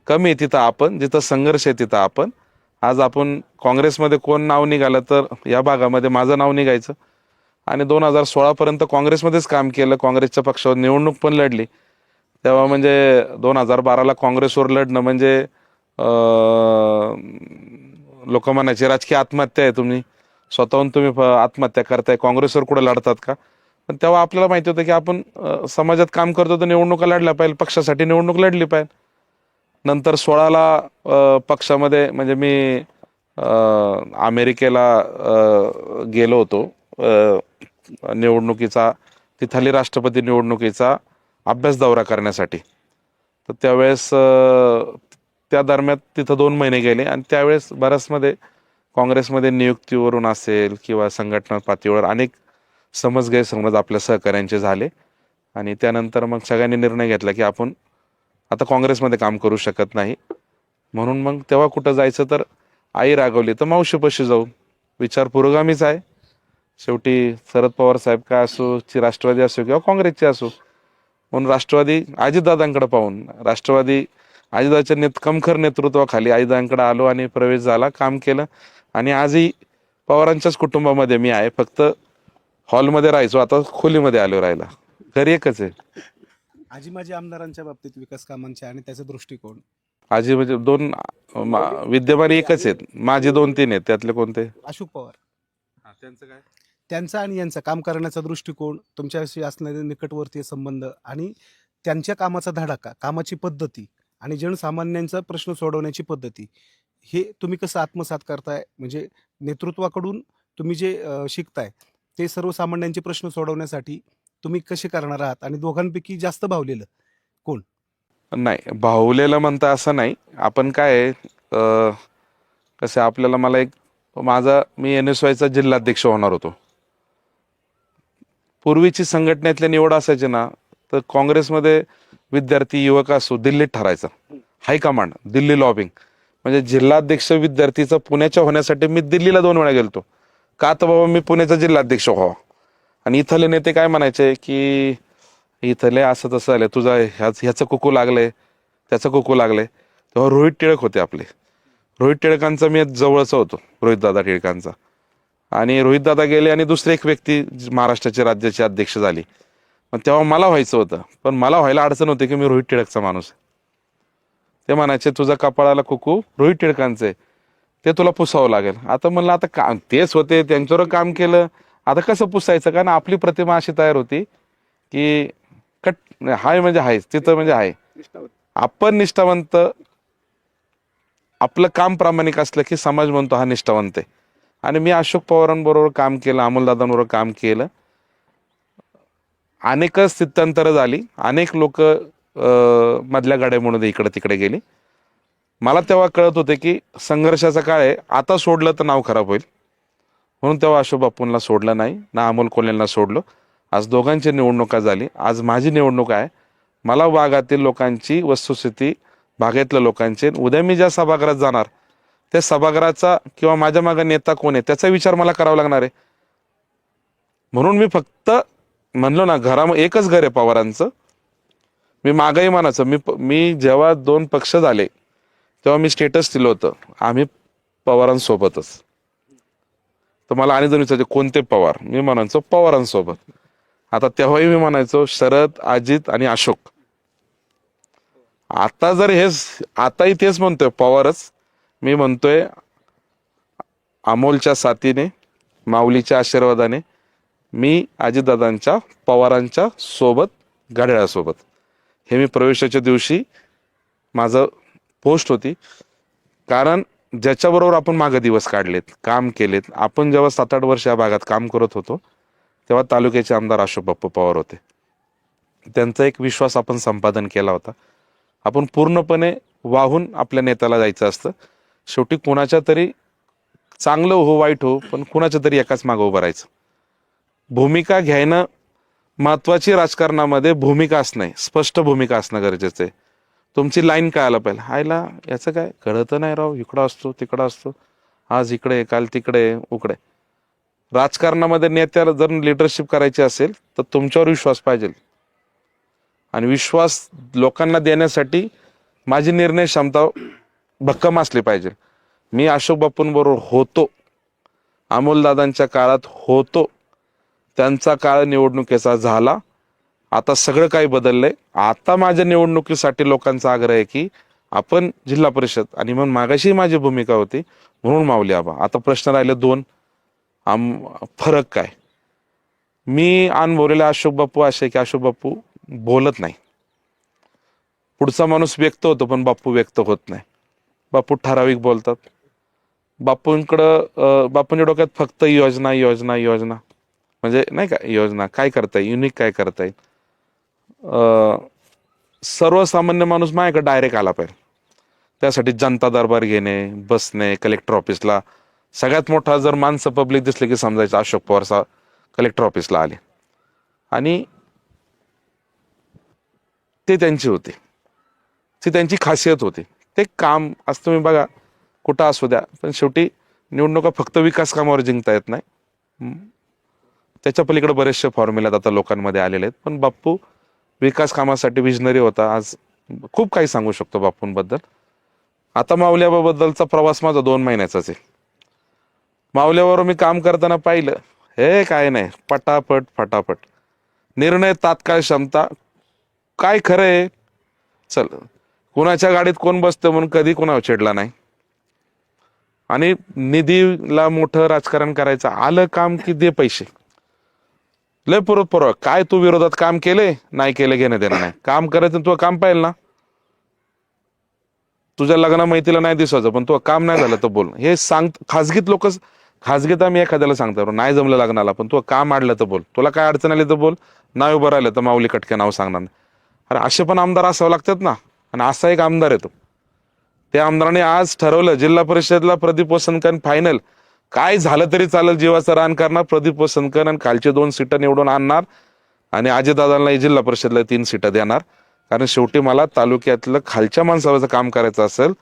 Speaker 3: कमी आहे तिथं आपण, जिथं संघर्ष आहे तिथं आपण. आज आपण काँग्रेसमध्ये कोण नाव निघालं तर या भागामध्ये माझं नाव निघायचं. आणि 2016 काँग्रेसमध्येच काम केलं, काँग्रेसच्या पक्षावर निवडणूक पण लढली. तेव्हा म्हणजे 2012 काँग्रेसवर लढणं म्हणजे लोक म्हणायचे राजकीय आत्महत्या आहे, तुम्ही स्वतःहून आत्महत्या करताय, काँग्रेसवर कुठं लढतात का. पण तेव्हा आपल्याला माहिती होतं की आपण समाजात काम करतो तर निवडणुका लढल्या पाहिजे, पक्षासाठी निवडणूक लढली पाहिजे. नंतर 16 पक्षामध्ये म्हणजे मी अमेरिकेला गेलो होतो निवडणुकीचा, तिथली राष्ट्रपती निवडणुकीचा अभ्यास दौरा करण्यासाठी. तर त्यावेळेस त्या दरम्यान तिथं 2 महिने गेले आणि त्यावेळेस बऱ्याचमध्ये काँग्रेसमध्ये नियुक्तीवरून असेल किंवा संघटना पातळीवर अनेक समज गैरसमज आपल्या सहकाऱ्यांचे झाले. आणि त्यानंतर मग सगळ्यांनी निर्णय घेतला की आपण आता काँग्रेसमध्ये काम करू शकत नाही. म्हणून मग तेव्हा कुठं जायचं तर आई रागवली तर मावशीपाशी जाऊ, विचार पुरोगामीच आहे. शेवटी शरद पवार साहेब काय असो, राष्ट्रवादी असो किंवा काँग्रेसचे असो, म्हणून राष्ट्रवादी अजितदादांकडे पाहून राष्ट्रवादी अजितदादाच्या कमखर नेतृत्वाखाली अजितदादांकडे आलो आणि प्रवेश झाला, काम केलं. आणि आजही पवारांच्याच कुटुंबामध्ये मी आहे, फक्त हॉलमध्ये राहायचो, आता खोलीमध्ये आलो राहायला. घरी एकच आहे.
Speaker 10: आजी माजी आमदारांच्या बाबतीत विकास कामांचे आणि त्याचा दृष्टिकोन?
Speaker 3: आजी म्हणजे 2 विद्यमान एकच आहेत, माझे 2-3 आहेत. त्यातले कोणते?
Speaker 10: अशोक पवार. त्यांचं काय? त्यांचा आणि यांचा काम करण्याचा दृष्टिकोन, तुमच्याशी असणारे निकटवर्तीय संबंध आणि त्यांच्या कामाचा धडाका, कामाची पद्धती आणि जनसामान्यांचा प्रश्न सोडवण्याची पद्धती, हे तुम्ही कसं आत्मसात करताय? म्हणजे नेतृत्वाकडून तुम्ही जे शिकताय ते सर्वसामान्यांचे प्रश्न सोडवण्यासाठी तुम्ही कसे करणार आहात? आणि दोघांपैकी जास्त भावलेलं कोण?
Speaker 3: नाही, भावलेलं म्हणता असं नाही. आपण काय कसं आपल्याला, मला मी NSYचा जिल्हाध्यक्ष होणार होतो. पूर्वीची संघटनेतल्या निवड असायची ना, तर काँग्रेसमध्ये विद्यार्थी युवक असो दिल्लीत ठरायचा, हायकमांड दिल्ली लॉबिंग. म्हणजे जिल्हाध्यक्ष विद्यार्थीचं पुण्याच्या होण्यासाठी मी दिल्लीला 2 वेळा गेलतो. का तर बाबा मी पुण्याचा जिल्हाध्यक्ष व्हावा. आणि इथले नेते काय म्हणायचे की इथले असं तसं झालं, तुझा ह्याचं कुकू लागलंय, त्याचं कुकू लागलंय. तेव्हा रोहित टिळक होते आपले. रोहित टिळकांचा मी जवळचा होतो, रोहितदादा टिळकांचा. आणि रोहितदादा गेले आणि दुसरी एक व्यक्ती महाराष्ट्राचे राज्याचे अध्यक्ष झाली. पण तेव्हा मला व्हायचं होतं, पण मला व्हायला अडचण होती की मी रोहित टिळकचा माणूस आहे. ते म्हणायचे तुझा कपाळाला कुकू रोहित टिळकांचे, ते तुला पुसावं लागेल. आता म्हणलं आता काम तेच होते, त्यांच्यावर काम केलं, आता कसं पुसायचं. कारण आपली प्रतिमा अशी तयार होती की हाय म्हणजे हायच, तिथं म्हणजे हाय. आपण निष्ठावंत, आपलं काम प्रामाणिक असलं की समाज म्हणतो हा निष्ठावंत आहे. आणि मी अशोक पवारांबरोबर काम केलं, अमोलदादांबरोबर काम केलं. अनेक स्थित्यंतरं झाली, अनेक लोक मधल्या घडामोडीमध्ये इकडे तिकडे गेली. मला तेव्हा कळत होते की संघर्षाचा काळ आहे, आता सोडलं तर नाव खराब होईल. म्हणून तेव्हा अशोक बापूंना सोडलं नाही, ना अमोल कोल्हेंना सोडलो. आज दोघांची निवडणुका झाली, आज माझी निवडणूक आहे. मला भागातील लोकांची वस्तुस्थिती, भागातल्या लोकांची, उद्या मी ज्या सभागृहात जाणार त्या सभागृहाचा किंवा माझ्या मागे नेता कोण आहे त्याचा विचार मला करावा लागणार आहे. म्हणून मी फक्त म्हणलो ना, घरामध्ये एकच घर आहे पवारांचं. मी मागही म्हणायचं, मी जेव्हा 2 पक्ष झाले तेव्हा मी स्टेटस दिलं होतं, आम्ही पवारांसोबतच. तर मला आणि जण विचारायचे कोणते पवार, मी म्हणायचो पवारांसोबत. आता तेव्हाही मी म्हणायचो शरद, अजित आणि अशोक. आता जर आताही तेच म्हणतोय पवारच. मी म्हणतोय अमोलच्या साथीने, माऊलीच्या आशीर्वादाने मी अजितदादांच्या, पवारांच्या सोबत, घड्याळासोबत. हे मी प्रवेशाच्या दिवशी माझं पोस्ट होती. कारण ज्याच्याबरोबर आपण मागे दिवस काढलेत, काम केलेत. आपण जेव्हा 7-8 वर्ष या भागात काम करत होतो तेव्हा तालुक्याचे आमदार अशोक बाप्पू पवार होते. त्यांचा एक विश्वास आपण संपादन केला होता. आपण पूर्णपणे वाहून आपल्या नेत्याला जायचं असतं. शेवटी कुणाच्या तरी चांगलं हो वाईट हो, पण कुणाच्या तरी एकाच मागं उभं राहायचं. भूमिका घ्यायनं महत्वाची, राजकारणामध्ये भूमिका असणं, स्पष्ट भूमिका असणं गरजेचं आहे. तुमची लाईन काय आला पाहिजे. हायला याचं काय कळत नाही राव, इकडं असतो तिकडं असतो, आज इकडे काल तिकडे उकडे. राजकारणामध्ये नेत्याला जर लिडरशिप करायची असेल तर तुमच्यावर विश्वास पाहिजे. आणि विश्वास लोकांना देण्यासाठी माझी निर्णय क्षमता भक्कम असली पाहिजे. मी अशोक बापूंबरोबर होतो, अमोलदादांच्या काळात होतो. त्यांचा काळ निवडणुकीचा झाला. आता सगळं काही बदललंय. आता माझ्या निवडणुकीसाठी लोकांचा आग्रह आहे की आपण जिल्हा परिषद, आणि मग मागाशी माझी भूमिका होती म्हणून माऊली आबा. आता प्रश्न राहिले 2, फरक काय. मी अनुभवलेले अशोक बापू असे की अशोक बापू बोलत नाही. पुढचा माणूस व्यक्त होतो पण बापू व्यक्त होत नाही. बापू ठराविक बोलतात. बापूंच्या डोक्यात फक्त योजना योजना योजना, म्हणजे नाही का, योजना काय करता येईल, युनिक काय करता येईल. सर्वसामान्य माणूस माझ्याकडे डायरेक्ट आला पाहिजे. त्यासाठी जनता दरबार घेणे, बसणे, कलेक्टर ऑफिसला. सगळ्यात मोठा जर माणसं पब्लिक दिसले की समजायचं अशोक पवार कलेक्टर ऑफिसला आले. आणि ते त्यांची होते, ती त्यांची खासियत होती. ते काम आज तुम्ही बघा कुठं असू द्या, पण शेवटी निवडणुका फक्त विकास कामावर जिंकता येत नाही. त्याच्या पलीकडे बरेचसे फॉर्म्युला आता लोकांमध्ये आलेले आहेत. पण बाप्पू विकास कामासाठी विजनरी होता. आज खूप काही सांगू शकतो बापूंबद्दल. आता माऊल्याबद्दलचा प्रवास माझा 2 महिन्याचाच आहे. माऊल्यावर मी काम करताना पाहिलं, हे काय नाही, पटापट फटाफट निर्णय, तात्काळ क्षमता. काय खरं आहे, चल कुणाच्या गाडीत कोण बसतं म्हणून कधी कुणावर चिडला नाही. आणि निधीला मोठं राजकारण करायचं, आलं काम की दे पैसे, लय परवा काय तू विरोधात काम केले नाही केले घेणं देणं नाही. काम करायचं तुझं काम पाहिजे ना. तुझ्या लग्ना माहितीला नाही दिसायचं पण तू काम नाही झालं तर बोल, हे सांग. खाजगीत आम्ही एखाद्याला सांगतो नाही जमलं लग्नाला पण तू काम आडलं तर बोल, तुला काय अडचण आली तर बोल, नाही उभं राहिलं तर माऊली कटके नाव सांगणार नाही. अरे असे पण आमदार असावं लागतात ना. आणि असा एक आमदार येतो, त्या आमदाराने आज ठरवलं जिल्हा परिषदला प्रदीप वसंतकर फायनल. काय झालं तरी चालेल, जीवाचं रान करणार प्रदीप वसंतकर आणि खालचे 2 सीटं निवडून आणणार. आणि अजितदादांना जिल्हा परिषदला 3 सीटं देणार. कारण शेवटी मला तालुक्यातलं खालच्या माणसाचं काम करायचं असेल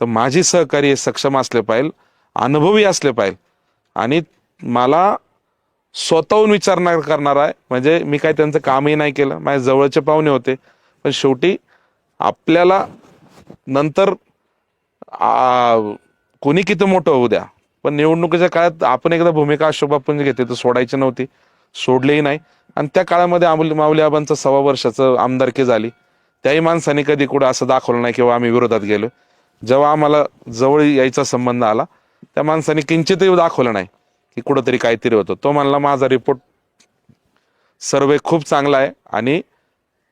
Speaker 3: तर माझी सहकारी सक्षम असले पाहिजे, अनुभवी असले पाहिजे. आणि मला स्वतःहून विचार करणार आहे. म्हणजे मी काय त्यांचं कामही नाही केलं, माझ्या जवळचे पाहुणे होते. पण शेवटी आपल्याला नंतर कोणी किती मोठं होऊ द्या, पण निवडणुकीच्या काळात आपण एकदा भूमिका अशोक बापूंची घेतली तर सोडायची नव्हती, सोडलीही नाही. आणि त्या काळामध्ये माऊली आबांचं 1.25 वर्षाचं आमदारकी झाली. त्याही माणसाने कधी कुठं असं दाखवलं नाही किंवा आम्ही विरोधात गेलो. जेव्हा आम्हाला जवळ यायचा संबंध आला त्या माणसाने किंचितही दाखवलं नाही की कुठंतरी काहीतरी होतं. तो म्हणला माझा रिपोर्ट सर्वे खूप चांगला आहे आणि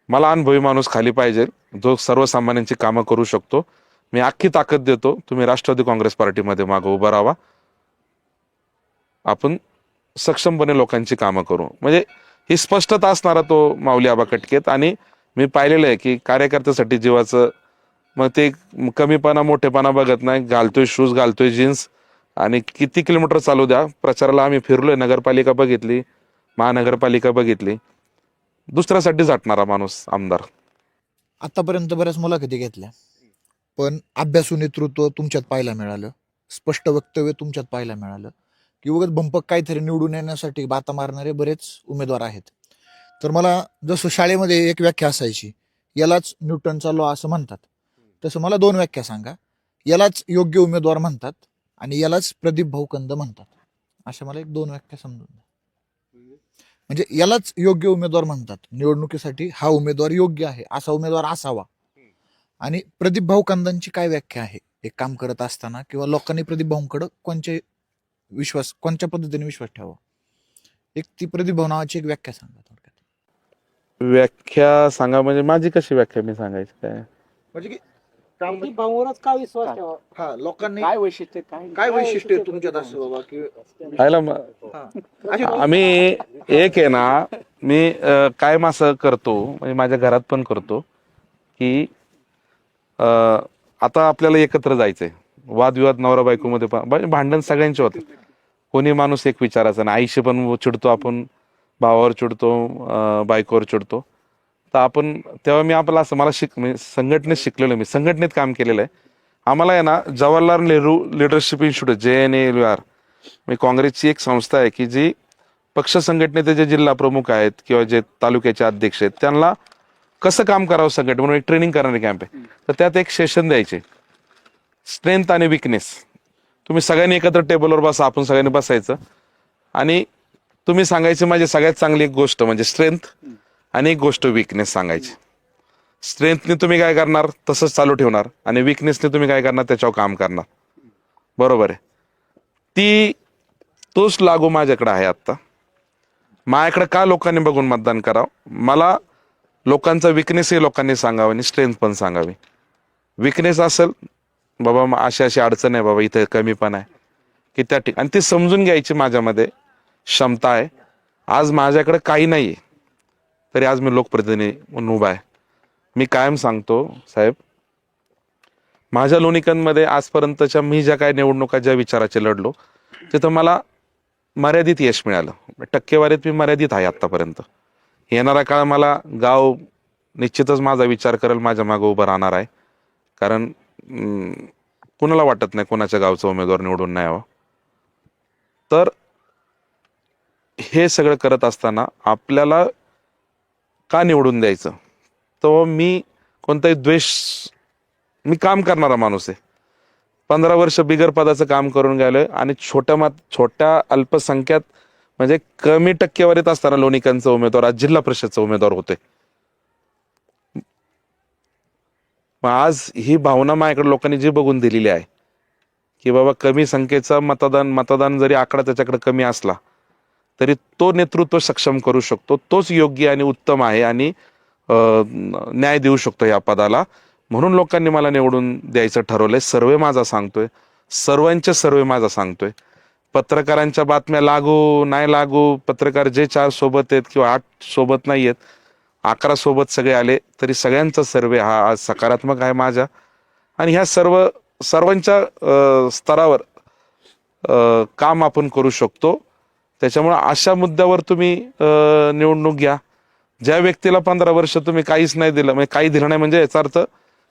Speaker 3: मला अनुभवी माणूस खाली पाहिजे जो सर्वसामान्यांची कामं करू शकतो. मी अख्खी ताकद देतो, तुम्ही राष्ट्रवादी काँग्रेस पार्टीमध्ये मागं उभं राहा, आपण सक्षमपणे लोकांची कामं करू. म्हणजे ही स्पष्टता असणारा तो माऊली आबा कटकेत. आणि मी पाहिलेलं आहे की कार्यकर्त्यासाठी जीवाचं, मग ते कमीपणा मोठेपणा बघत नाही. घालतोय शूज, घालतोय जीन्स, आणि किती किलोमीटर चालू द्या. प्रचाराला आम्ही फिरलोय, नगरपालिका बघितली, महानगरपालिका बघितली. दुसऱ्यासाठी झटणारा माणूस आमदार.
Speaker 1: आतापर्यंत बऱ्याच मुलाखती घेतल्या, पण अभ्यासू नेतृत्व तुमच्यात पाहायला मिळालं. स्पष्ट वक्तव्य तुमच्यात पाहायला मिळालं की उगाच भंपक काहीतरी निवडून येण्यासाठी बाता मारणारे बरेच उमेदवार आहेत. तर मला जसं शाळेमध्ये एक व्याख्या असायची, यालाच न्यूटनचा लॉ असं म्हणतात, तसं मला 2 व्याख्या सांगा. यालाच योग्य उमेदवार म्हणतात आणि यालाच प्रदीप भाऊ कंद म्हणतात. अशा मला 2 व्याख्या समजून द्या. म्हणजे यालाच योग्य उमेदवार म्हणतात, निवडणुकीसाठी हा उमेदवार योग्य आहे, असा उमेदवार असावा. आणि प्रदीप भाऊ कंदांची काय व्याख्या आहे एक काम करत असताना, किंवा लोकांनी प्रदीप भाऊंकडे कोणत्या पद्धतीने विश्वास ठेवावा, एक ती प्रदीप भाऊ नावाची एक व्याख्या सांगा थोडक्यात.
Speaker 3: व्याख्या सांगा म्हणजे माझी कशी व्याख्या मी सांगायची काय?
Speaker 1: म्हणजे की
Speaker 4: प्रदीप भाऊवरच का विश्वास ठेवा?
Speaker 1: हा लोकांनी
Speaker 2: काय वैशिष्ट्य
Speaker 1: काय वैशिष्ट्य आहे तुमच्यात असं बाबा की
Speaker 3: पाहिलं
Speaker 1: हा.
Speaker 3: आम्ही एक आहे ना, मी कायम असं करतो, म्हणजे माझ्या घरात पण करतो की आता आपल्याला एकत्र जायचंय, वादविवाद नवरा बायकोमध्ये भांडण सगळ्यांचे होते, कोणी माणूस एक विचाराचा नाही. आईशी पण चिडतो आपण, भावावर चिडतो, बायकोवर चिडतो. तर आपण तेव्हा मी आपलं असं मला म्हणजे संघटनेत शिकलेलो, मी संघटनेत काम केलेलं आहे. आम्हाला आहे ना Jawaharlal Nehru leadership institute JNLR, मी काँग्रेसची एक संस्था आहे की जी पक्ष संघटनेचे जे जिल्हा प्रमुख आहेत किंवा जे तालुक्याचे अध्यक्ष आहेत त्यांना कसं काम करावं संघटन म्हणून एक ट्रेनिंग करणारी कॅम्प आहे. तर त्यात एक सेशन द्यायचे, स्ट्रेंथ आणि विकनेस. तुम्ही सगळ्यांनी एकत्र टेबलवर बसा, आपण सगळ्यांनी बसायचं आणि तुम्ही सांगायचे माझी सगळ्यात चांगली एक गोष्ट म्हणजे स्ट्रेंथ आणि एक गोष्ट विकनेस सांगायची. स्ट्रेंथने तुम्ही काय करणार तसंच चालू ठेवणार आणि विकनेसने तुम्ही काय करणार त्याच्यावर काम करणार. बरोबर आहे. तोच लागू माझ्याकडे आहे आत्ता. माझ्याकडे का लोकांनी बघून मतदान करावं, मला लोकांचा विकनेसही लोकांनी सांगावं आणि स्ट्रेंथ पण सांगावी. विकनेस असेल बाबा अशी अशी अडचण आहे बाबा, इथे कमीपण आहे की त्या ठिकाणी ती समजून घ्यायची माझ्यामध्ये क्षमता आहे. आज माझ्याकडे काही नाही आहे तरी आज मी लोकप्रतिनिधी म्हणून उभा आहे. मी कायम सांगतो साहेब, माझ्या लोणीकंदमध्ये आजपर्यंतच्या मी ज्या काय निवडणुका ज्या विचाराचे लढलो तिथं मला मर्यादित यश मिळालं. टक्केवारीत मी मर्यादित आहे आत्तापर्यंत. येणारा काळ मला गाव निश्चितच माझा विचार करेल, माझ्या मागं उभं राहणार आहे. कारण कुणाला वाटत नाही कोणाच्या गावचा उमेदवार निवडून नाही यावा. तर हे सगळं करत असताना आपल्याला का निवडून द्यायचं, तर मी कोणताही द्वेष, मी काम करणारा माणूस आहे. 15 वर्ष बिगर पदाचं काम करून गेलोय आणि छोट्या अल्पसंख्यात म्हणजे कमी टक्केवारीत असताना लोणीकंदचा उमेदवार आज जिल्हा परिषदचा उमेदवार होते. आज ही भावना माझ्याकडे लोकांनी जी बघून दिलेली आहे की बाबा कमी संख्येचा मतदान जरी आकडा त्याच्याकडे कमी असला तरी तो नेतृत्व सक्षम करू शकतो, तोच योग्य आणि उत्तम आहे आणि न्याय देऊ शकतो या पदाला. म्हणून लोकांनी मला निवडून द्यायचं ठरवलंय. सर्वे माझा सांगतोय, सर्वांचे सर्वे माझा सांगतोय. पत्रकारांच्या बातम्या लागू नाही लागू, पत्रकार जे 4 सोबत आहेत किंवा 8 सोबत नाही आहेत, 11 सोबत सगळे आले तरी सगळ्यांचा सर्वे हा आज सकारात्मक आहे माझ्या. आणि ह्या सर्वांच्या स्तरावर काम आपण करू शकतो. त्याच्यामुळे अशा मुद्द्यावर तुम्ही निवडणूक घ्या. ज्या व्यक्तीला 15 वर्ष तुम्ही काहीच नाही दिलं, म्हणजे काही दिलं नाही म्हणजे याचा अर्थ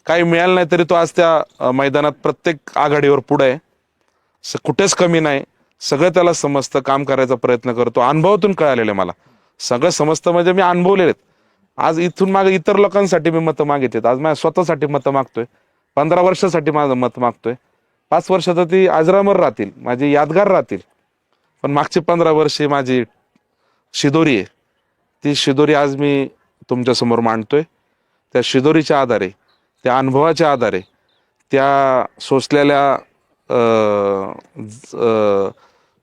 Speaker 3: काही मिळालं नाही तरी तो आज त्या मैदानात प्रत्येक आघाडीवर पुढे आहे, कुठेच कमी नाही, सगळं त्याला समजतं, काम करायचा प्रयत्न करतो. अनुभवातून कळालेलं आहे मला सगळं समजतं, म्हणजे मी अनुभवलेले आहेत. आज इथून मागे इतर लोकांसाठी मी मतं मागितलेत, आज माझ्या स्वतःसाठी मतं मागतोय. 15 वर्षासाठी माझं मत मागतोय. 5 वर्षात ती अजरामर राहतील, माझी यादगार राहतील. पण मागची 15 वर्षे माझी शिदोरी आहे, ती शिदोरी आज मी तुमच्यासमोर मांडतोय. त्या शिदोरीच्या आधारे, त्या अनुभवाच्या आधारे, त्या सोसलेल्या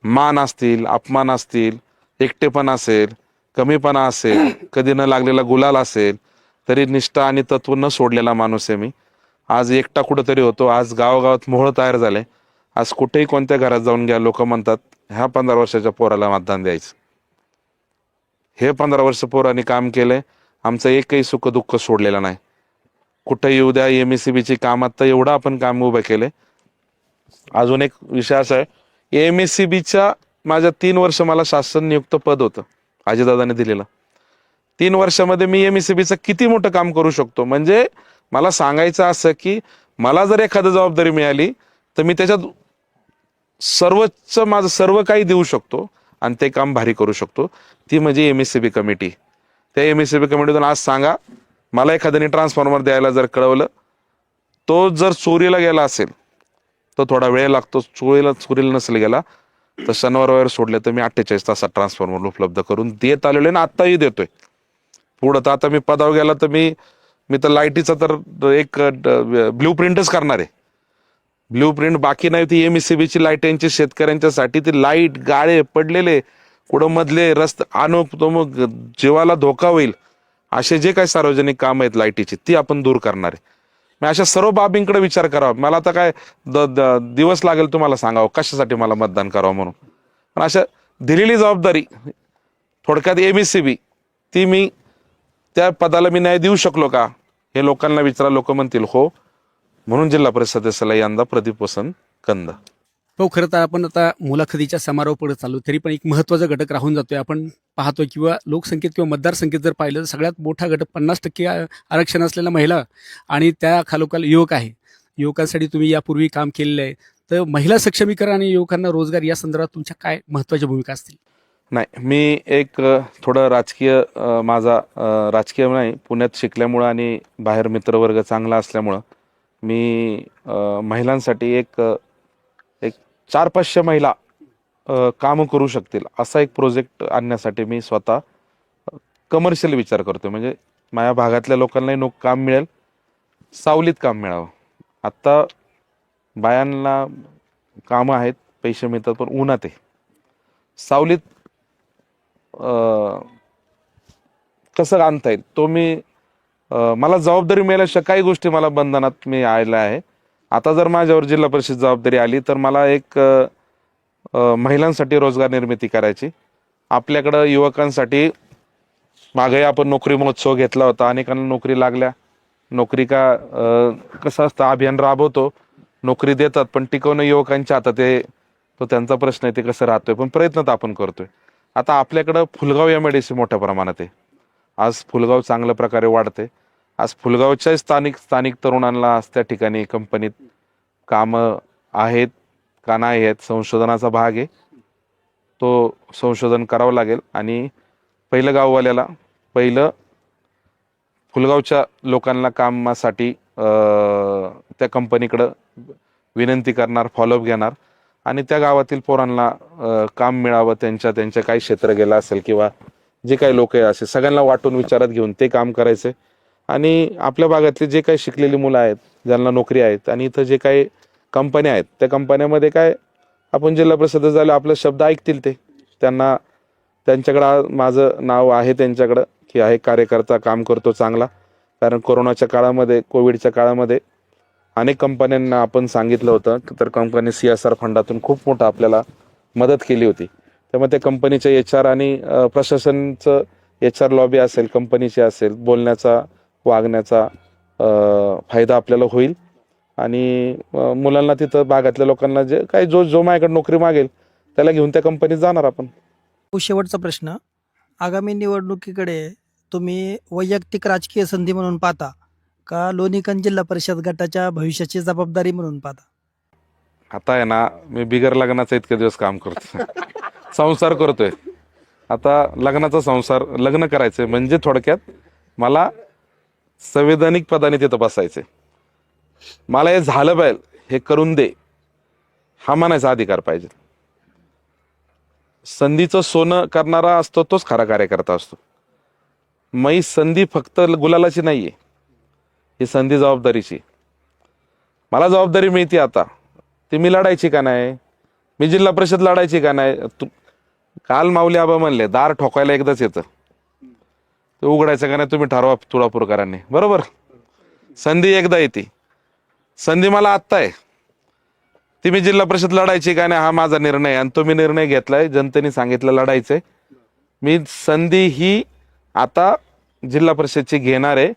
Speaker 3: मान असतील, अपमान असतील, एकटेपणा असेल, कमीपणा असेल, कधी न लागलेला गुलाल असेल, तरी निष्ठा आणि तत्व न सोडलेला माणूस आहे मी. आज एकटा कुठंतरी होतो, आज गावागावात मोहळ तयार झाले. आज कुठेही कोणत्या घरात जाऊन घ्या, लोक म्हणतात ह्या 15 वर्षाच्या पोराला मतदान द्यायचं. हे 15 वर्ष पोरांनी काम केलंय, आमचं एकही सुख दुःख सोडलेलं नाही. कुठेही येऊ द्या, MSCBची कामात तर एवढं आपण काम उभं केलंय. अजून एक विषय असा आहे, MSCBच्या माझ्या 3 वर्ष मला शासन नियुक्त पद होतं अजितदादांनी दिलेलं. 3 वर्षामध्ये मी MSCBचं किती मोठं काम करू शकतो. म्हणजे मला सांगायचं असं की मला जर एखादी जबाबदारी मिळाली तर मी त्याच्यात सर्वोच्च माझं सर्व काही देऊ शकतो आणि ते काम भारी करू शकतो, ती म्हणजे MSCB कमिटी. त्या MSCB कमिटीतून आज सांगा, मला एखाद्याने ट्रान्सफॉर्मर द्यायला जर कळवलं, तो जर चोरीला गेला असेल तर थोडा वेळ लागतो, चोरीला नसेल गेला तर शनिवार रविवार सोडले तर मी 48 तासात ट्रान्सफॉर्मर उपलब्ध करून देत आलेलो आहे, आत्ताही देतोय. पुढं तर आता मी पदावर गेला तर मी तर लाईटीचा तर एक ब्ल्यू प्रिंटच करणार आहे. ब्ल्यू प्रिंट बाकी नाही, ती MSCB ची लाईटांची शेतकऱ्यांच्यासाठी ती लाईट गाळे पडलेले कुठं मधले रस्ते आणू तो मग जीवाला धोका होईल असे जे काही सार्वजनिक काम आहेत लाईटीची ती आपण दूर करणार आहे. मी अशा सर्व बाबींकडे विचार करावा. मला आता काय दिवस लागेल तुम्हाला सांगावं कशासाठी मला मतदान करावं म्हणून, पण अशा दिलेली जबाबदारी थोडक्यात MSCB ती मी त्या पदाला मी न्याय देऊ शकलो का हे लोकांना विचारा. लोक म्हणतील हो, म्हणून जिल्हा परिषद सदस्याला यंदा प्रदीप वसंत कंद.
Speaker 2: हो, खरं तर आपण आता मुलाखतीच्या समारोह पुढे चालू, तरी पण एक महत्त्वाचा घटक राहून जातोय. आपण पाहतोय किंवा लोकसंख्येत किंवा मतदारसंख्येत जर पाहिलं तर सगळ्यात मोठा घटक 50% आरक्षण असलेल्या महिला आणि त्या खालोखाल युवक आहे. युवकांसाठी तुम्ही यापूर्वी काम केलेलं आहे, तर महिला सक्षमीकरण आणि युवकांना रोजगार या संदर्भात तुमच्या काय महत्त्वाच्या भूमिका असतील?
Speaker 3: नाही, मी एक थोडं राजकीय माझा राजकीय नाही, पुण्यात शिकल्यामुळं आणि बाहेर मित्रवर्ग चांगला असल्यामुळं मी महिलांसाठी एक 400-500 महिला कामं करू शकतील असा एक प्रोजेक्ट आणण्यासाठी मी स्वतः कमर्शियल विचार करतो. म्हणजे माझ्या भागातल्या लोकांनाही काम मिळेल, सावलीत काम मिळावं. आत्ता बायांना कामं आहेत, पैसे मिळतात, पण उन्हात आहे. सावलीत कसं आणता येईल तो मी मला जबाबदारी मिळाल्याशिवाय काही गोष्टी मला बंधनात मी आलेला आहे. आता जर माझ्यावर जिल्हा परिषद जबाबदारी आली तर मला एक महिलांसाठी रोजगार निर्मिती करायची. आपल्याकडं युवकांसाठी मागे आपण नोकरी महोत्सव घेतला होता, अनेकांना नोकरी लागल्या. नोकरी का कसं असतं, अभियान राबवतो, नोकरी देतात, पण टिकवणं युवकांच्या हातात आहे, तो त्यांचा प्रश्न आहे, ते कसं राहतोय, पण प्रयत्न तर आपण करतोय. आता आपल्याकडं फुलगाव MIDC मोठ्या प्रमाणात आहे. आज फुलगाव चांगल्या प्रकारे वाढते. आज फुलगावच्या स्थानिक तरुणांना त्या ठिकाणी कंपनीत कामं आहेत का नाही आहेत, संशोधनाचा भाग आहे, तो संशोधन करावं लागेल. आणि पहिलं गाववाल्याला फुलगावच्या लोकांना कामासाठी त्या कंपनीकडं विनंती करणार, फॉलोअप घेणार आणि त्या गावातील पोरांना काम मिळावं, त्यांच्या काही क्षेत्र गेलं असेल किंवा जे काही लोक आहे असे सगळ्यांना वाटून विचारात घेऊन ते काम करायचे. आणि आपल्या भागातली जे काही शिकलेली मुलं आहेत, ज्यांना नोकरी आहेत, आणि इथं जे काही कंपन्या आहेत त्या कंपन्यामध्ये काय आपण जिल्हा परिषद झालं आपले शब्द ऐकतील, ते त्यांच्याकडं माझं नाव आहे त्यांच्याकडं की आहे कार्यकर्ता, काम करतो चांगला. कारण कोरोनाच्या काळामध्ये, कोविडच्या काळामध्ये अनेक कंपन्यांना आपण सांगितलं होतं, तर कंपनी CSR फंडातून खूप मोठं आपल्याला मदत केली होती. त्यामुळे त्या कंपनीच्या HR आणि प्रशासनचं HR लॉबी असेल, कंपनीची असेल, बोलण्याचा वागण्याचा फायदा आपल्याला होईल. आणि मुलांना तिथं भागातल्या लोकांना जे काही जो माझ्याकडे नोकरी मागेल त्याला घेऊन त्या कंपनीत जाणार आपण.
Speaker 5: शेवटचा प्रश्न, आगामी निवडणुकीकडे तुम्ही वैयक्तिक राजकीय संधी म्हणून पाहता का लोणीकंद जिल्हा परिषद गटाच्या भविष्याची जबाबदारी म्हणून पाहता?
Speaker 3: आता आहे ना, मी बिगर लग्नाचा इतके दिवस काम करतो, संसार करतोय. आता लग्न करायचंय म्हणजे थोडक्यात मला संवैधानिक पदाने तिथं बसायचंय. मला हे झालं पाहिजे, हे करून दे हा म्हणायचा अधिकार पाहिजे. संधीचं सोनं करणारा असतो तोच खरा कार्यकर्ता असतो. मग संधी फक्त गुलालाची नाहीये, ही संधी जबाबदारीची. मला जबाबदारी मिळते आता, ती मी लढायची का नाही, मी जिल्हा परिषद लढायची का नाही. काल माऊली आबा म्हणले दार ठोकायला एकदाच येतं, ते उघडायचं का नाही तुम्ही ठरवा तुळापूरकरांनी, बरोबर. संधी एकदा येते, संधी मला आत्ता आहे, ती मी जिल्हा परिषद लढायची का नाही हा माझा निर्णय, आणि तो मी निर्णय घेतलाय, जनतेने सांगितलं लढायचंय. मी संधी ही आता जिल्हा परिषदची घेणार आहे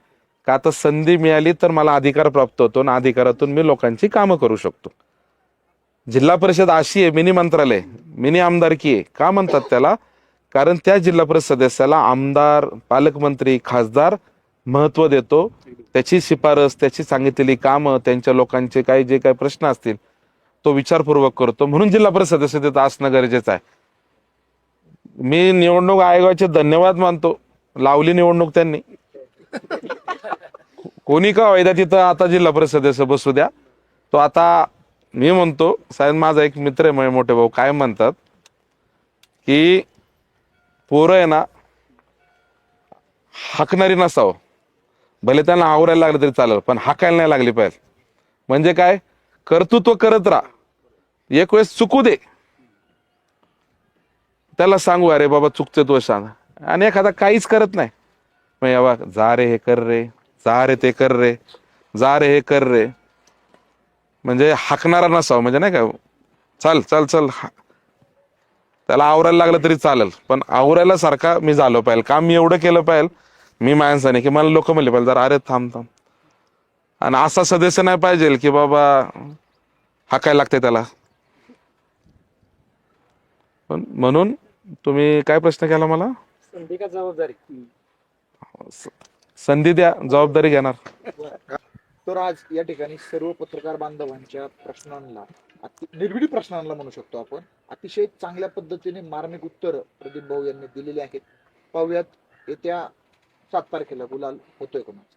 Speaker 3: का, आता संधी मिळाली तर मला अधिकार प्राप्त होतो आणि अधिकारातून मी लोकांची कामं करू शकतो. जिल्हा परिषद अशी आहे, मिनी मंत्रालय, मिनी आमदारकी आहे. का म्हणतात त्याला? कारण त्या जिल्हा परिषद सदस्याला आमदार, पालकमंत्री, खासदार महत्व देतो. त्याची शिफारस, त्याची सांगितलेली कामं, त्यांच्या लोकांचे जे काही प्रश्न असतील तो विचारपूर्वक करतो, म्हणून जिल्हा परिषद सदस्य असणं गरजेचं आहे. मी निवडणूक आयोगाचे धन्यवाद मानतो, लावली निवडणूक त्यांनी. कोणी का व्हायदा तिथं आता जिल्हा परिषद सदस्य बसू द्या. तो आता मी म्हणतो, साहेब माझा एक मित्र आहे, माझे मोठे भाऊ काय म्हणतात की पोरं आहे ना हाकणारी नसावं, भले त्यांना आवरायला लागलं तरी चालेल, पण हाकायला नाही लागली पाहिजे. म्हणजे काय, कर्तृत्व करत राहा, एक वेळेस चुकू दे, त्याला सांगू अरे बाबा चुकते तो सांग. आणि एखादा काहीच करत नाही, मग यावा जा रे हे कर रे, जा रे ते कर रे, जा रे हे कर रे, म्हणजे हाकणारा नसावं. म्हणजे नाही का, चल चल चल, त्याला आवरायला लागलं तरी चालेल, पण आवरायला सारखा मी झालो पाहिजे, काम मी एवढं केलं पाहिजे मी माणसाने की मला लोक म्हणले पाहिजे जरा अरे थांब थांब. आणि असा सदस्य नाही पाहिजे की बाबा हाकायला लागते त्याला. म्हणून तुम्ही काय प्रश्न केला मला, संधी द्या, जबाबदारी घेणार.
Speaker 1: तर आज या ठिकाणी सर्व पत्रकार बांधवांच्या प्रश्नांना, निर्भीड प्रश्नांना म्हणू शकतो आपण, अतिशय चांगल्या पद्धतीने मार्मिक उत्तर प्रदीप भाऊ यांनी दिलेली आहेत. पाहूयात येत्या 7 तारखेला गुलाल होतोय कोणाचा.